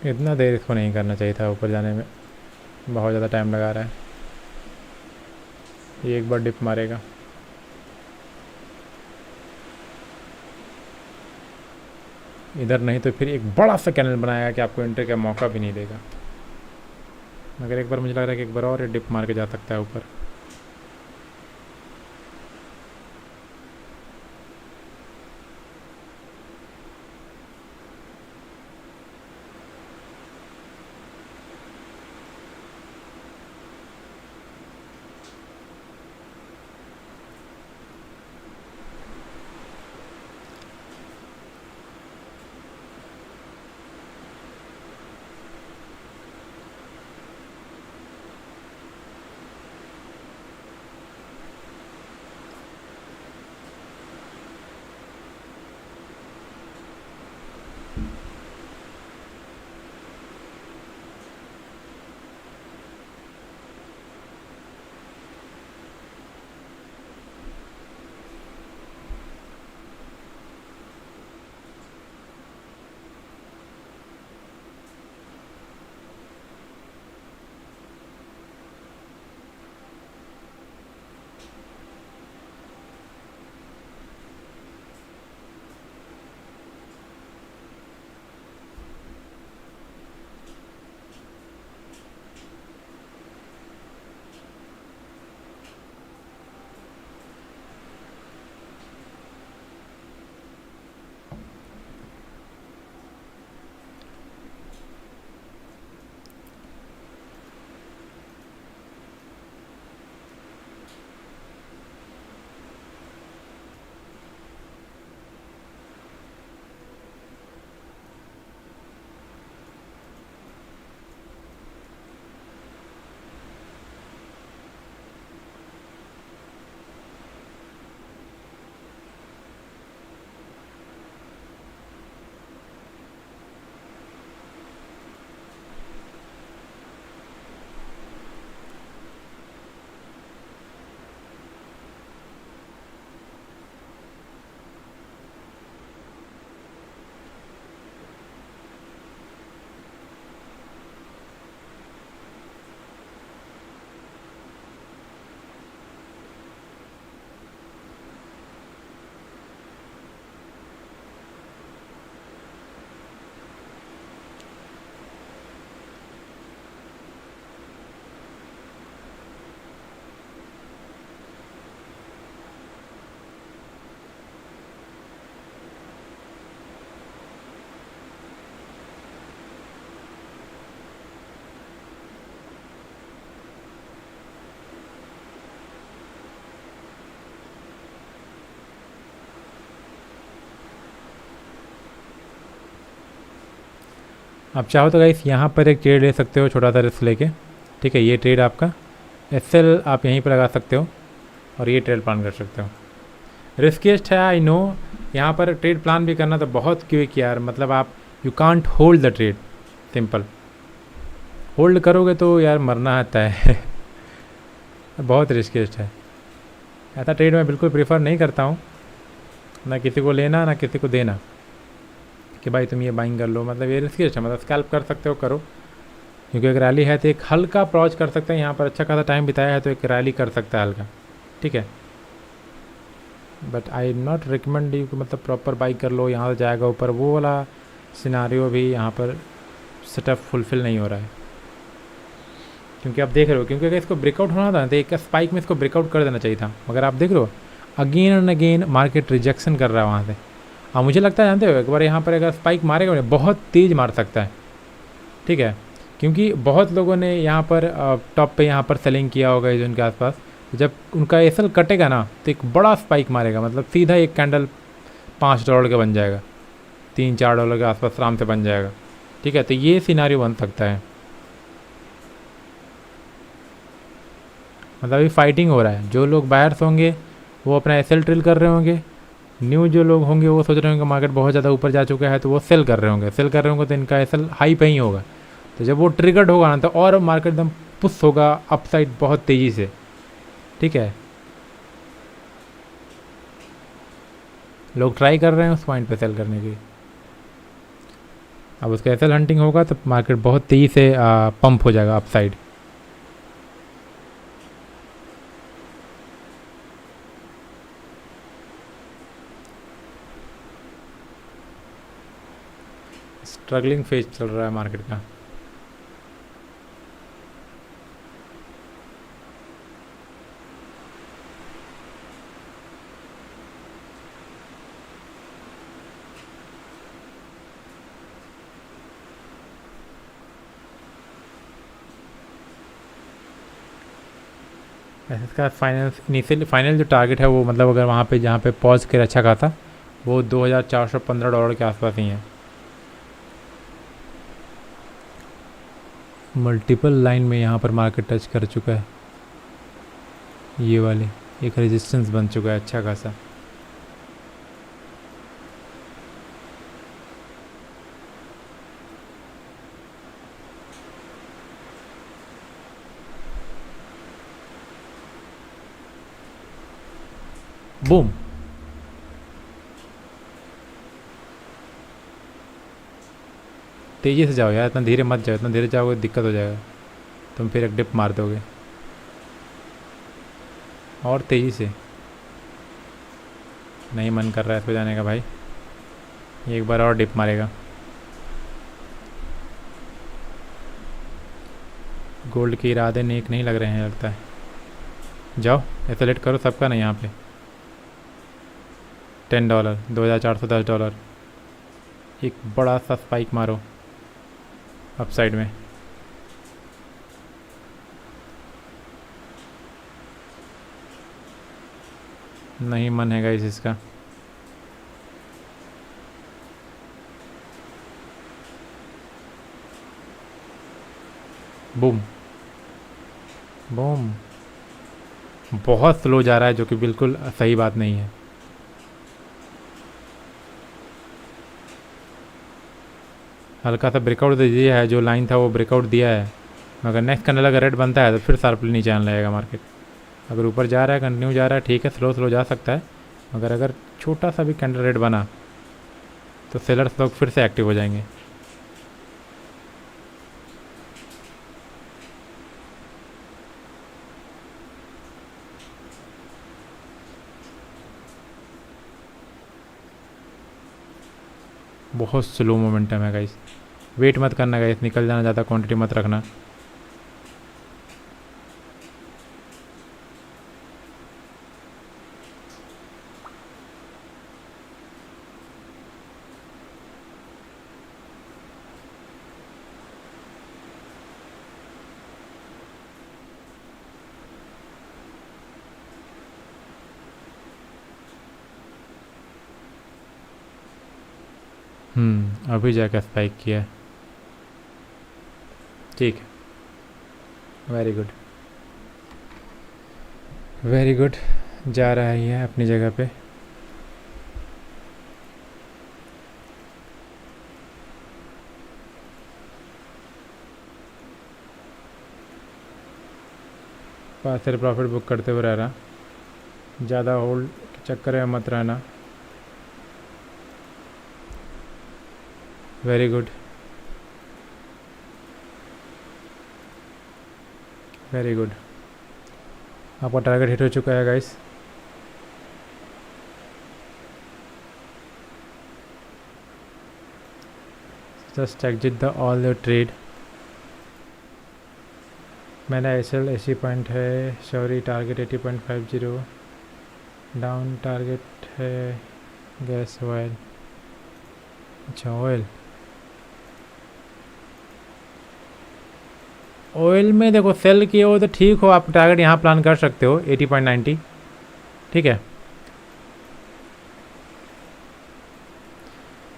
इतना देर इसको नहीं करना चाहिए था, ऊपर जाने में बहुत ज़्यादा टाइम लगा रहा है। ये एक बार डिप मारेगा। इधर नहीं तो फिर एक बड़ा सा कैनल बनाएगा कि आपको एंट्री का मौका भी नहीं देगा। मगर एक बार मुझे लग रहा है कि एक बार और डिप मार के जा सकता है ऊपर। आप चाहो तो गाइस यहाँ पर एक ट्रेड ले सकते हो, छोटा सा रिस्क लेके। ठीक है, ये ट्रेड आपका एसएल आप यहीं पर लगा सकते हो और ये ट्रेड प्लान कर सकते हो। रिस्कीस्ट है आई नो, यहाँ पर ट्रेड प्लान भी करना तो बहुत क्विक यार, मतलब आप you can't hold the trade, simple. Hold करोगे तो यार मरना आता है बहुत रिस्कीस्ट है। ऐसा ट्रेड मैं बिल्कुल प्रेफर नहीं करता हूँ, ना किसी को लेना ना किसी को देना कि भाई तुम ये बाइंग कर लो। मतलब ये रिस्कीस्ट है, मतलब स्कैल्प कर सकते हो करो, क्योंकि एक रैली है तो एक हल्का अप्रोच कर सकते हैं। यहाँ पर अच्छा खासा टाइम बिताया है तो एक रैली कर सकता है हल्का, ठीक है। But I not recommend you, मतलब प्रॉपर बाई कर लो, यहाँ से जाएगा ऊपर, वो वाला सिनारियो भी यहाँ पर सेटअप फुलफिल नहीं हो रहा है। क्योंकि आप देख रहे हो, क्योंकि अगर इसको ब्रेकआउट होना था तो एक स्पाइक में इसको ब्रेकआउट कर देना चाहिए था, मगर आप देख रहे हो again and again market rejection कर रहा है वहाँ से। हाँ मुझे लगता है, जानते हो, एक बार यहाँ पर अगर स्पाइक मारेगा बहुत तेज़ मार सकता है, ठीक है। क्योंकि बहुत लोगों ने यहाँ पर टॉप पे यहाँ पर सेलिंग किया होगा इस उनके आसपास, जब उनका एसएल कटेगा ना तो एक बड़ा स्पाइक मारेगा, मतलब सीधा एक कैंडल $5 का बन जाएगा, $3-4 के आसपास आराम से बन जाएगा, ठीक है। तो ये सिनारियो बन सकता है, मतलब अभी फाइटिंग हो रहा है। जो लोग बायर्स होंगे वो अपना एसएल ट्रिल कर रहे होंगे, न्यू जो लोग होंगे वो सोच रहे होंगे मार्केट बहुत ज़्यादा ऊपर जा चुका है तो वो सेल कर रहे होंगे। सेल कर रहे होंगे तो इनका एसएल हाई पे ही होगा, तो जब वो ट्रिगर्ड होगा ना तो और मार्केट एकदम पुश होगा अपसाइड बहुत तेज़ी से, ठीक है। लोग ट्राई कर रहे हैं उस पॉइंट पे सेल करने की। अब उसका एसएल हंटिंग होगा तो मार्केट बहुत तेज़ी से पंप हो जाएगा अपसाइड। स्ट्रगलिंग फेज चल रहा है मार्केट का। इसका फाइनल जो टारगेट है वो मतलब अगर वहाँ पे जहाँ पे पॉज कर अच्छा खाता वो $2415 के आसपास ही है। मल्टीपल लाइन में यहाँ पर मार्केट टच कर चुका है, ये वाले एक रेजिस्टेंस बन चुका है अच्छा खासा। बूम, तेज़ी से जाओ यार, इतना धीरे मत जाओ, इतना धीरे जाओगे दिक्कत हो जाएगा, तुम फिर एक डिप मार दोगे। और तेज़ी से, नहीं मन कर रहा है इस पर जाने का भाई, एक बार और डिप मारेगा। गोल्ड के इरादे नेक नहीं लग रहे हैं लगता है। जाओ एसोलेट करो सबका ना यहाँ पे। $10, $2410, एक बड़ा सा स्पाइक मारो अपसाइड में। नहीं मन है गाइस इसका। बूम बूम, बहुत स्लो जा रहा है जो कि बिल्कुल सही बात नहीं है। हल्का सा ब्रेकआउट दे दिया है, जो लाइन था वो ब्रेकआउट दिया है, मगर नेक्स्ट कैंडल अगर रेड बनता है तो फिर शार्पली नीचे आने लगेगा मार्केट। अगर ऊपर जा रहा है कंटिन्यू जा रहा है ठीक है, स्लो स्लो जा सकता है, मगर अगर छोटा सा भी कैंडल रेड बना तो सेलर्स लोग फिर से एक्टिव हो जाएंगे। बहुत स्लो मोमेंटम है गाइस, वेट मत करना गाइस, निकल जाना, ज़्यादा क्वांटिटी मत रखना। अभी जाकर स्पाइक किया, ठीक है, वेरी गुड वेरी गुड, जा रहा है ये अपनी जगह पे। पार्सल प्रॉफिट बुक करते हुए रह रहा, ज़्यादा होल्ड के चक्कर में मत रहना। वेरी गुड वेरी गुड, आपका टारगेट हिट हो चुका है guys. Just exit the all your trade. मेरा एसएल 80 पॉइंट है, सॉरी टारगेट 80.50, डाउन टारगेट है गैस ऑयल। अच्छा ऑयल में देखो सेल किए हो तो ठीक हो, आप टारगेट यहाँ प्लान कर सकते हो 80.90, ठीक है।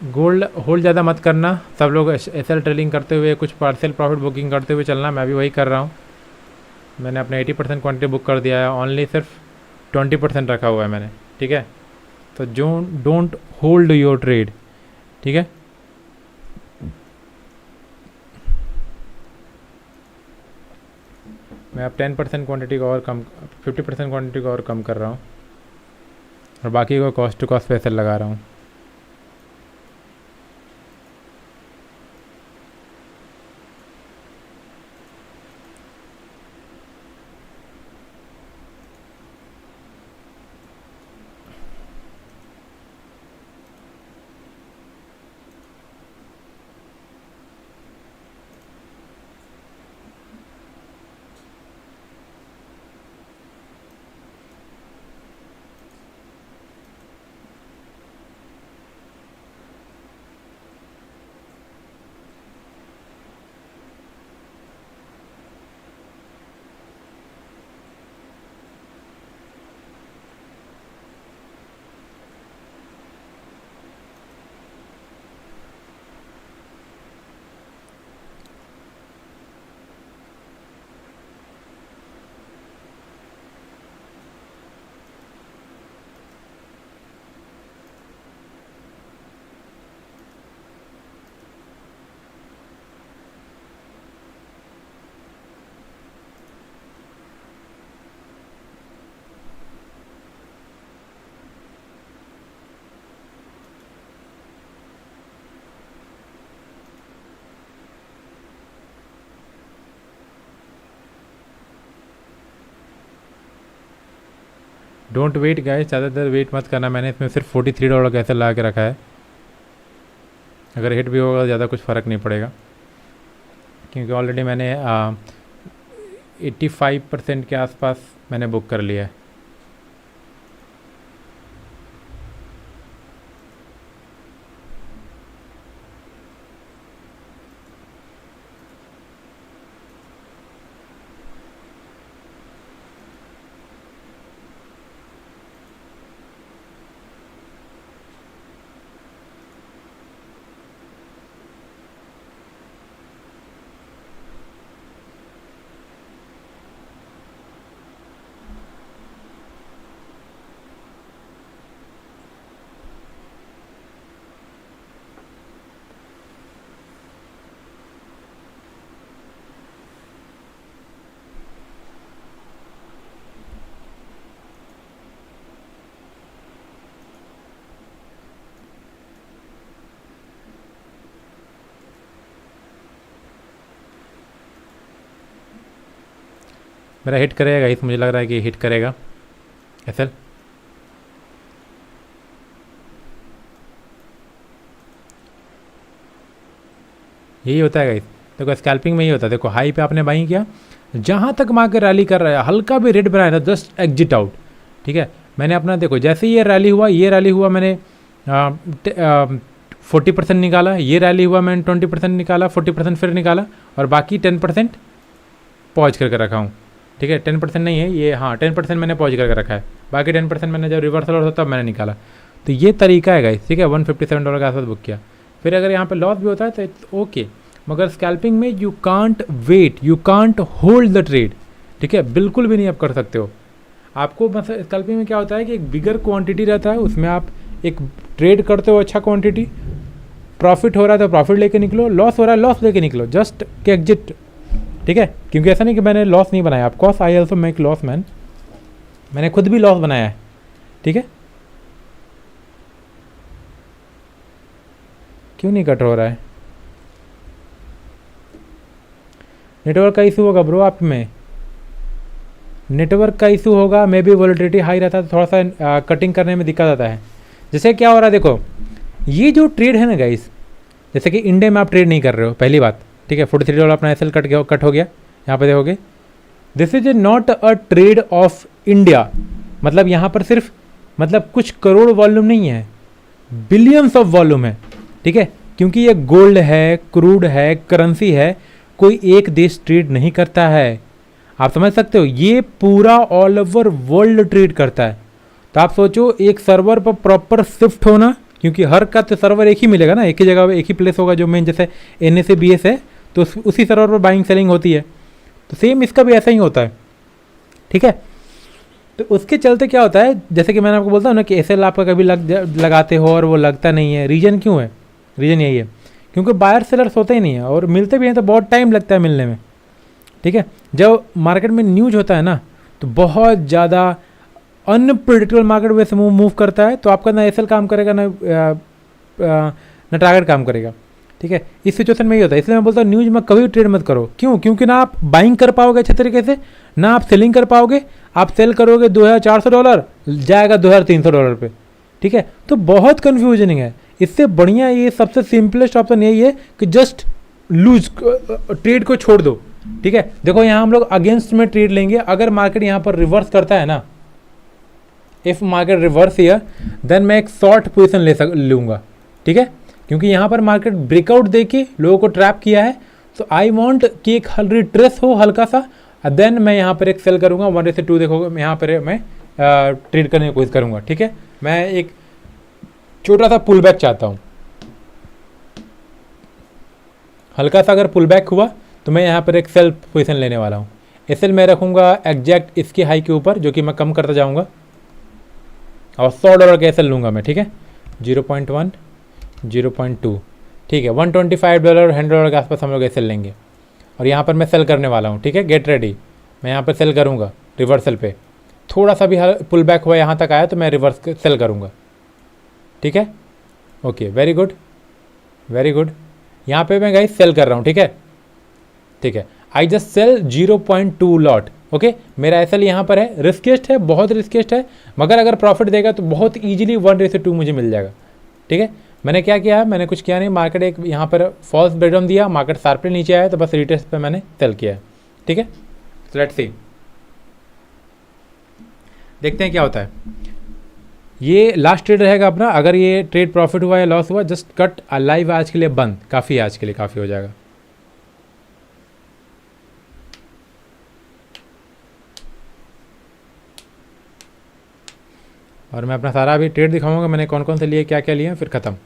गोल्ड होल्ड ज़्यादा मत करना, सब लोग एसएल ट्रेलिंग करते हुए कुछ पार्सल प्रॉफिट बुकिंग करते हुए चलना, मैं भी वही कर रहा हूँ। मैंने अपने 80% क्वांटिटी बुक कर दिया है, ओनली सिर्फ 20% रखा हुआ है मैंने, ठीक है। तो डोंट होल्ड योर ट्रेड, ठीक है। मैं अब 10% क्वांटिटी को और कम, 50% क्वांटिटी को और कम कर रहा हूँ, और बाकी को कॉस्ट टू कॉस्ट पे एसएल लगा रहा हूँ। डोंट वेट गाइस, ज़्यादा देर वेट मत करना। मैंने इसमें सिर्फ $43 का ऐसे लगा के रखा है। अगर हिट भी होगा ज़्यादा कुछ फ़र्क नहीं पड़ेगा, क्योंकि ऑलरेडी मैंने 85% के आसपास मैंने बुक कर लिया है। मेरा हिट करेगा इस, मुझे लग रहा है कि हिट करेगा एसएल। यही होता है गाइस, देखो स्कैल्पिंग में ही होता है। देखो हाई पे आपने बाइंग किया, जहाँ तक मार्केट रैली कर रहा है, हल्का भी रेड बनाया था, जस्ट एग्जिट आउट। ठीक है, मैंने अपना देखो जैसे ये रैली हुआ मैंने 40% निकाला, ये रैली हुआ मैंने 20% निकाला, 40% फिर निकाला, और बाकी 10% पॉज करके रखा हूँ। ठीक है, 10% नहीं है ये, हाँ 10% मैंने पॉज करके रखा है, बाकी 10% मैंने जब रिवर्सल होता तब मैंने निकाला। तो ये तरीका है गाइस। ठीक है, $157 के आसपास बुक किया। फिर अगर यहाँ पे लॉस भी होता है तो इट्स ओके, मगर स्कैल्पिंग में you can't wait, you can't hold the trade. ठीक है, बिल्कुल भी नहीं आप कर सकते हो। आपको बस स्कैल्पिंग में क्या होता है कि एक बिगर क्वांटिटी रहता है, उसमें आप एक ट्रेड करते हो अच्छा क्वांटिटी, प्रॉफिट हो रहा है तो प्रॉफिट लेके निकलो, लॉस हो रहा है लॉस लेके निकलो, जस्ट के एग्जिट। ठीक है, क्योंकि ऐसा नहीं कि मैंने लॉस नहीं बनाया, of course I also make loss man, मैंने खुद भी लॉस बनाया है। ठीक है, क्यों नहीं कट हो रहा है? नेटवर्क का इशू होगा ब्रो, आप में नेटवर्क का इशू होगा, मे बी वोलेटिलिटी हाई रहता है तो थोड़ा सा कटिंग करने में दिक्कत आता है। जैसे क्या हो रहा है देखो, ये जो ट्रेड है ना गाइस, जैसे कि इंडिया में आप ट्रेड नहीं कर रहे हो, पहली बात। ठीक है, $43 अपना एसएल कट हो गया, यहाँ पे देखोगे this is not a trade off India. मतलब यहाँ पर सिर्फ मतलब कुछ करोड़ वॉल्यूम नहीं है, बिलियंस ऑफ वॉल्यूम है। ठीक है, क्योंकि ये गोल्ड है, क्रूड है, करेंसी है, कोई एक देश ट्रेड नहीं करता है। आप समझ सकते हो, ये पूरा ऑल ओवर वर्ल्ड ट्रेड करता है। तो आप सोचो एक सर्वर पर प्रॉपर शिफ्ट होना, क्योंकि हर का तो सर्वर एक ही मिलेगा ना, एक ही जगह एक ही प्लेस होगा जो मेन, जैसे NSE BS है तो उसी सर्वर पर बाइंग सेलिंग होती है, तो सेम इसका भी ऐसा ही होता है। ठीक है, तो उसके चलते क्या होता है, जैसे कि मैंने आपको बोलता हूँ ना कि एसएल आपका कभी लगाते हो और वो लगता नहीं है। रीजन क्यों है? रीजन यही है क्योंकि बायर सेलर्स होते ही नहीं है, और मिलते भी हैं तो बहुत टाइम लगता है मिलने में। ठीक है, जब मार्केट में न्यूज होता है ना तो बहुत ज़्यादा अनप्रिडिक्टेबल मार्केट वैसे मूव करता है, तो आपका ना एसएल काम करेगा ना टारगेट काम करेगा। ठीक है, इस सिचुएशन में ही होता है। इसलिए मैं बोलता हूँ न्यूज में कभी ट्रेड मत करो। क्यों? क्योंकि ना आप बाइंग कर पाओगे अच्छे तरीके से, ना आप सेलिंग कर पाओगे। आप सेल करोगे $2400, जाएगा $2300 पे। ठीक है, तो बहुत कन्फ्यूजनिंग है। इससे बढ़िया ये सबसे सिंपलेस्ट ऑप्शन यही है कि जस्ट लूज, ट्रेड को छोड़ दो। ठीक है, देखो यहाँ हम लोग अगेंस्ट में ट्रेड लेंगे। अगर मार्केट यहाँ पर रिवर्स करता है ना, if market reverse here, then मैं एक शॉर्ट पोजिशन लूँगा। ठीक है, क्योंकि यहाँ पर मार्केट ब्रेकआउट देके लोगों को ट्रैप किया है, तो आई वांट कि एक रिट्रेस हो हल्का सा, देन मैं यहाँ पर एक सेल करूँगा 1:2। देखो यहाँ पर मैं ट्रेड करने की कोशिश करूँगा। ठीक है, मैं एक छोटा सा पुल बैक चाहता हूँ, हल्का सा अगर पुल बैक हुआ तो मैं यहाँ पर एक सेल पोजीशन लेने वाला हूँ। एसएल मैं रखूँगा एग्जैक्ट इसके हाई के ऊपर, जो कि मैं कम करता जाऊँगा, और $100 का एसएल लूँगा मैं। ठीक है, 0.1, 0.2, ठीक है, $125 $100 के आसपास हम लोग एसएल लेंगे, और यहाँ पर मैं सेल करने वाला हूँ। ठीक है, गेट रेडी, मैं यहाँ पर सेल करूँगा रिवर्सल पे। थोड़ा सा भी पुल बैक हुआ यहाँ तक आया तो मैं रिवर्स सेल करूँगा। ठीक है, okay, very good very good. यहाँ पे मैं गाइस सेल कर रहा हूँ। ठीक है, ठीक है, I just sell 0.2 lot okay, मेरा एसएल यहाँ पर है, रिस्केस्ट है, बहुत रिस्केस्ट है, मगर अगर प्रॉफिट देगा तो बहुत ईजिली 1:2 मुझे मिल जाएगा। ठीक है, मैंने क्या किया है, मैंने कुछ किया नहीं, मार्केट एक यहाँ पर फॉल्स ब्रेकडाउन दिया, मार्केट शार्पली नीचे आया तो बस रिटेस्ट पे मैंने सेल किया है। ठीक है, तो लेट्स सी, देखते हैं क्या होता है। ये लास्ट ट्रेड रहेगा अपना, अगर ये ट्रेड प्रॉफिट हुआ या लॉस हुआ जस्ट कट, लाइव आज के लिए बंद, काफ़ी आज के लिए काफ़ी हो जाएगा। और मैं अपना सारा अभी ट्रेड दिखाऊंगा मैंने कौन कौन से लिए, क्या क्या लिए, फिर ख़त्म।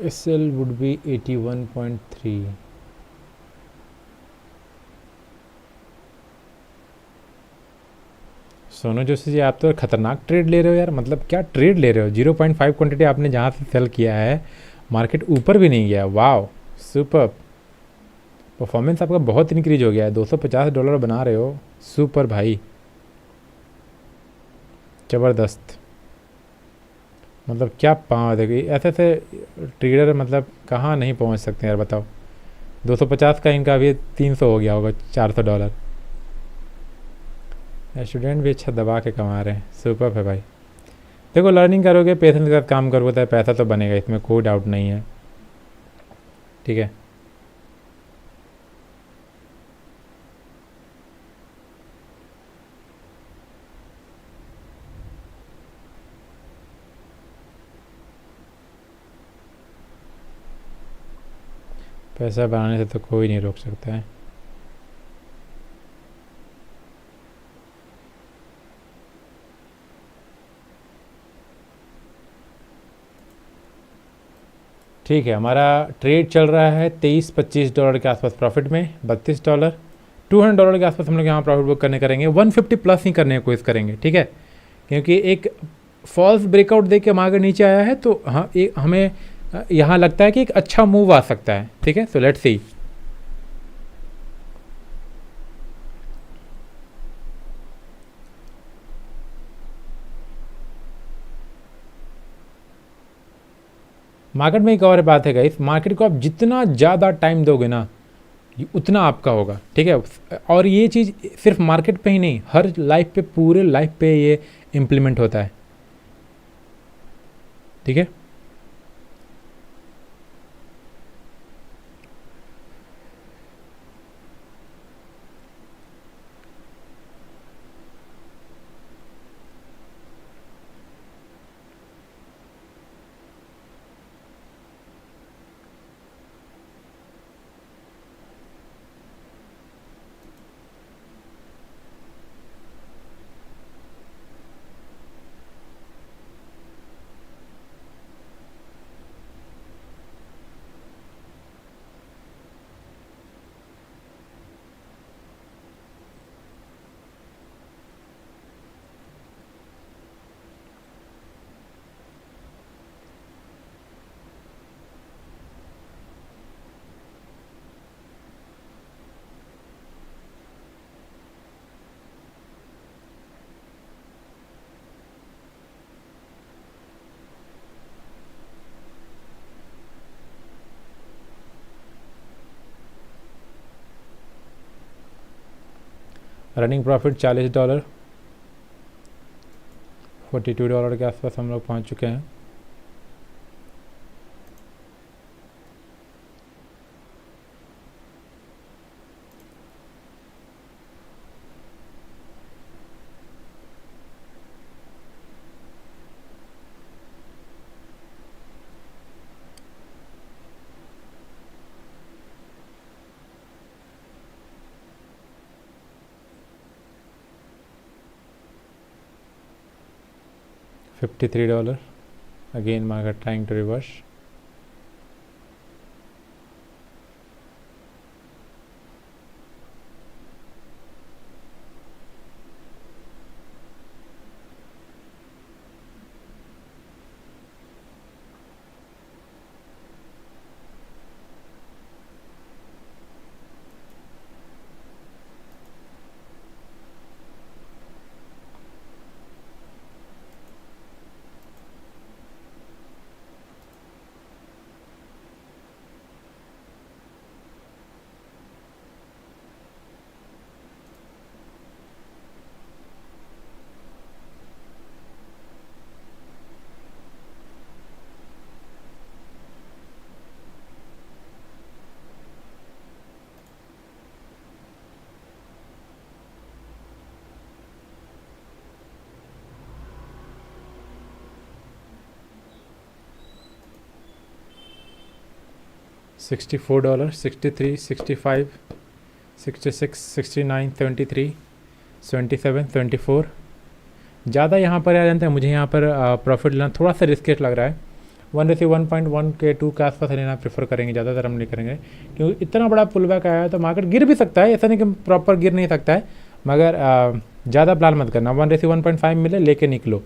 SL would be 81.3। Sonu Joshi ji, आप तो खतरनाक ट्रेड ले रहे हो यार, मतलब क्या ट्रेड ले रहे हो। 0.5 क्वांटिटी आपने जहाँ से सेल किया है, मार्केट ऊपर भी नहीं गया। वाओ, सुपर परफॉर्मेंस आपका, बहुत इंक्रीज हो गया है, $250 बना रहे हो, सुपर भाई, ज़बरदस्त। मतलब क्या पाँव देखिए, ऐसे ऐसे ट्रेडर मतलब कहाँ नहीं पहुँच सकते यार, बताओ। 250 का इनका अभी 300 हो गया होगा, $400। स्टूडेंट भी अच्छा दबा के कमा रहे हैं, सुपर है भाई। देखो, लर्निंग करोगे, पेशेंस के साथ काम करोगे तो पैसा तो बनेगा, इसमें कोई डाउट नहीं है। ठीक है, पैसा बनाने से तो कोई नहीं रोक सकता है। ठीक है, हमारा ट्रेड चल रहा है $23-25 के आसपास प्रॉफिट में, $32, $200 के आसपास हम लोग यहाँ प्रॉफिट बुक करेंगे। 150 प्लस ही करने की कोशिश करेंगे। ठीक है, क्योंकि एक फॉल्स ब्रेकआउट दे के मार्केट नीचे आया है, तो हाँ, हमें यहाँ लगता है कि एक अच्छा मूव आ सकता है। ठीक है, सो लेट्स सी। मार्केट में एक और बात है गाइस, मार्केट को आप जितना ज़्यादा टाइम दोगे ना, उतना आपका होगा। ठीक है, और ये चीज़ सिर्फ मार्केट पे ही नहीं, हर लाइफ पे, पूरे लाइफ पे ये इम्प्लीमेंट होता है। ठीक है, रनिंग प्रॉफिट $40, $42 के आसपास हम लोग पहुंच चुके हैं। $53, again market trying to reverse. $64, 63, 65, 66, 69, 73, 77, 74। ज़्यादा यहाँ पर आ जानते हैं, मुझे यहाँ पर प्रॉफिट लेना थोड़ा सा रिस्केट लग रहा है। 1:1.1 के 2 के आसपास लेना प्रेफर करेंगे, ज़्यादातर हम नहीं करेंगे, क्योंकि इतना बड़ा पुल बैक आया है तो मार्केट गिर भी सकता है, ऐसा नहीं कि प्रॉपर गिर नहीं सकता है, मगर ज़्यादा प्लान मत करना। 1:1.5 मिले लेके निकलो,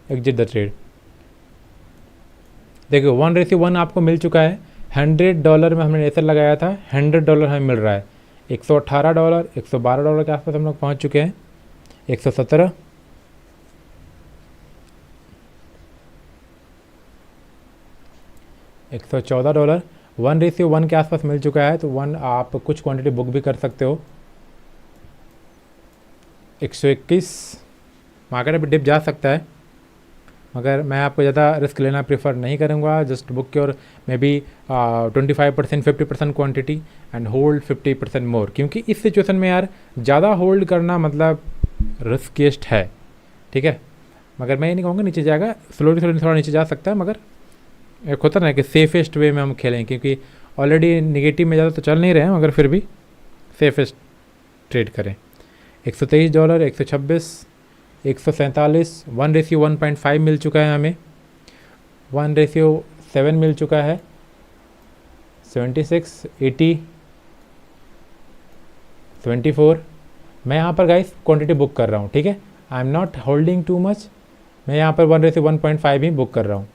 एग्जिट द ट्रेड। देखो 1:1 आपको मिल चुका है। $100 में हमने ऐसा लगाया था, $100 हमें मिल रहा है। $118, $112 के आसपास हम लोग पहुँच चुके हैं। 117, $114, 1:1 के आसपास मिल चुका है, तो 1 आप कुछ क्वांटिटी बुक भी कर सकते हो। 121, मार्केट अभी डिप जा सकता है, मगर मैं आपको ज़्यादा रिस्क लेना प्रेफर नहीं करूँगा। Just book your may be 25%, 50% quantity and hold 50% मोर, क्योंकि इस सिचुएशन में यार ज़्यादा होल्ड करना मतलब रिस्केस्ट है, ठीक है। मगर मैं ये नहीं कहूँगा नीचे जाएगा, स्लोली थोड़ा नीचे जा सकता है, मगर एक होता ना कि सेफेस्ट वे में हम खेलें, क्योंकि ऑलरेडी निगेटिव में ज़्यादा तो चल नहीं रहे हैं, मगर फिर भी सेफेस्ट ट्रेड करें। $123, 126, 147, 1:1.5 मिल चुका है हमें, 1:7 मिल चुका है, 76, 80, 24। मैं यहाँ पर गाइस क्वांटिटी बुक कर रहा हूँ, ठीक है। I am not holding too much, मैं यहाँ पर 1:1.5 ही बुक कर रहा हूँ।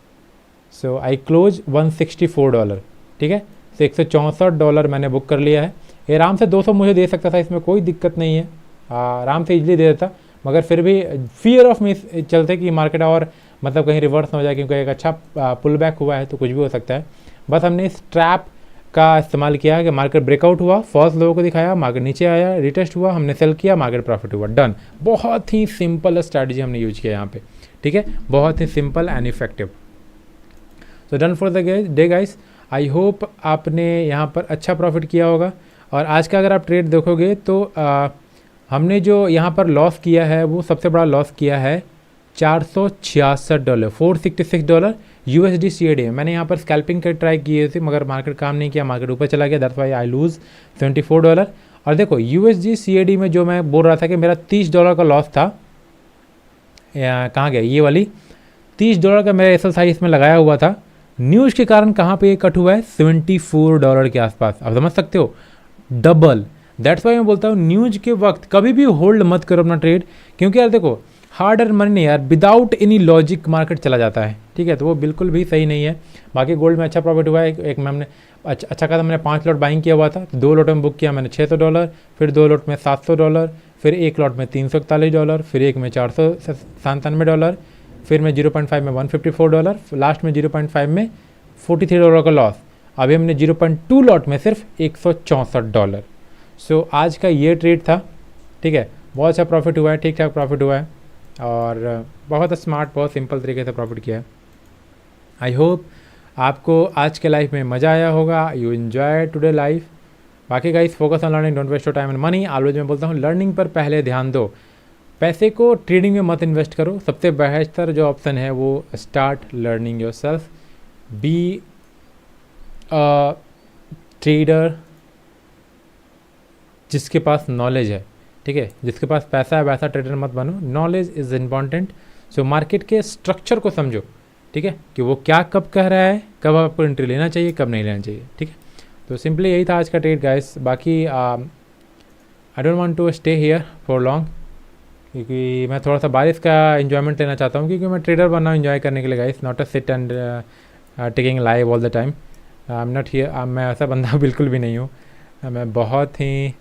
सो आई क्लोज $164, ठीक है। तो $164 मैंने बुक कर लिया है। ये आराम से 200 मुझे दे सकता था, इसमें कोई दिक्कत नहीं है, आराम से इजली दे देता, मगर फिर भी फियर ऑफ मिस चलते कि मार्केट और मतलब कहीं रिवर्स ना हो जाए, क्योंकि एक अच्छा पुल बैक हुआ है तो कुछ भी हो सकता है। बस हमने इस ट्रैप का इस्तेमाल किया कि मार्केट ब्रेकआउट हुआ, फॉल्स लोगों को दिखाया, मार्केट नीचे आया, रिटेस्ट हुआ, हमने सेल किया, मार्केट प्रॉफिट हुआ, डन। बहुत ही सिंपल स्ट्रैटेजी हमने यूज किया यहाँ पे, ठीक है, बहुत ही सिंपल एंड इफेक्टिव। तो done for the day guys. I hope आपने यहाँ पर अच्छा प्रॉफिट किया होगा। और आज का अगर आप ट्रेड देखोगे तो हमने जो यहाँ पर लॉस किया है वो सबसे बड़ा लॉस किया है $466, $466 USD CAD। मैंने यहाँ पर स्कैल्पिंग का ट्राई किए थे, मगर मार्केट काम नहीं किया, मार्केट ऊपर चला गया, दैट्स वाई आई लूज़ $74। और देखो USD CAD में जो मैं बोल रहा था कि मेरा $30 का लॉस था, कहाँ गया ये वाली $30 का मेरा SSI इसमें लगाया हुआ था। न्यूज़ के कारण कहाँ पे ये कट हुआ है, $74 के आसपास। आप समझ सकते हो, डबल। दैट्स वाई मैं बोलता हूँ न्यूज़ के वक्त कभी भी होल्ड मत करो अपना ट्रेड, क्योंकि यार देखो हार्ड अर्न मनी यार विदाउट एनी लॉजिक मार्केट चला जाता है, ठीक है, तो वो बिल्कुल भी सही नहीं है। बाकी गोल्ड में अच्छा प्रॉफिट हुआ है, एक में हमने अच्छा खासा मैंने 5 लॉट बाइंग किया हुआ था, तो 2 लॉट में बुक किया मैंने $600, फिर 2 लॉट में $700, फिर 1 लॉट में $341, फिर एक में $497, फिर मैं 0.5 में $154, लास्ट में 0.5 में $43 का लॉस। अभी हमने 0.2 लॉट में सिर्फ $164। सो आज का ये ट्रेड था, ठीक है, बहुत अच्छा प्रॉफिट हुआ है, ठीक ठाक प्रॉफिट हुआ है। और बहुत स्मार्ट, बहुत सिंपल तरीके से प्रॉफिट किया है। आई होप आपको आज के लाइफ में मज़ा आया होगा, यू एन्जॉय टुडे लाइफ। बाकी guys, focus on learning, don't waste your time and money. Always मैं बोलता हूँ लर्निंग पर पहले ध्यान दो, पैसे को ट्रेडिंग में मत इन्वेस्ट करो। सबसे बेहतर जो ऑप्शन है वो start learning your self, be a trader जिसके पास नॉलेज है, ठीक है। जिसके पास पैसा है वैसा ट्रेडर मत बनो, knowledge is important. So market के स्ट्रक्चर को समझो, ठीक है, कि वो क्या कब कह रहा है, कब आपको एंट्री लेना चाहिए, कब नहीं लेना चाहिए, ठीक है। तो सिंपली यही था आज का ट्रेड गाइस। बाकी I don't want to stay here for long, क्योंकि मैं थोड़ा सा बारिश का इन्जॉयमेंट लेना चाहता हूँ, क्योंकि मैं ट्रेडर बना हूँ इन्जॉय करने के लिए guys, not a sit and taking live all the time. I am not here, मैं ऐसा बंदा बिल्कुल भी नहीं हूँ, मैं बहुत ही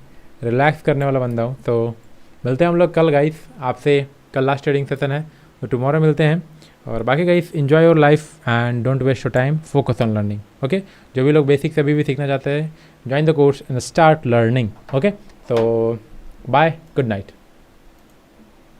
रिलैक्स करने वाला बंदा हूँ। तो मिलते हैं हम लोग कल गाइस, आपसे कल लास्ट ट्रेडिंग सेशन है, तो टुमारो मिलते हैं। और बाकी guys, enjoy your life and don't waste your time, focus on learning, okay. जो भी लोग बेसिक्स अभी भी सीखना चाहते हैं, join the course and start learning, okay. तो बाय, गुड नाइट।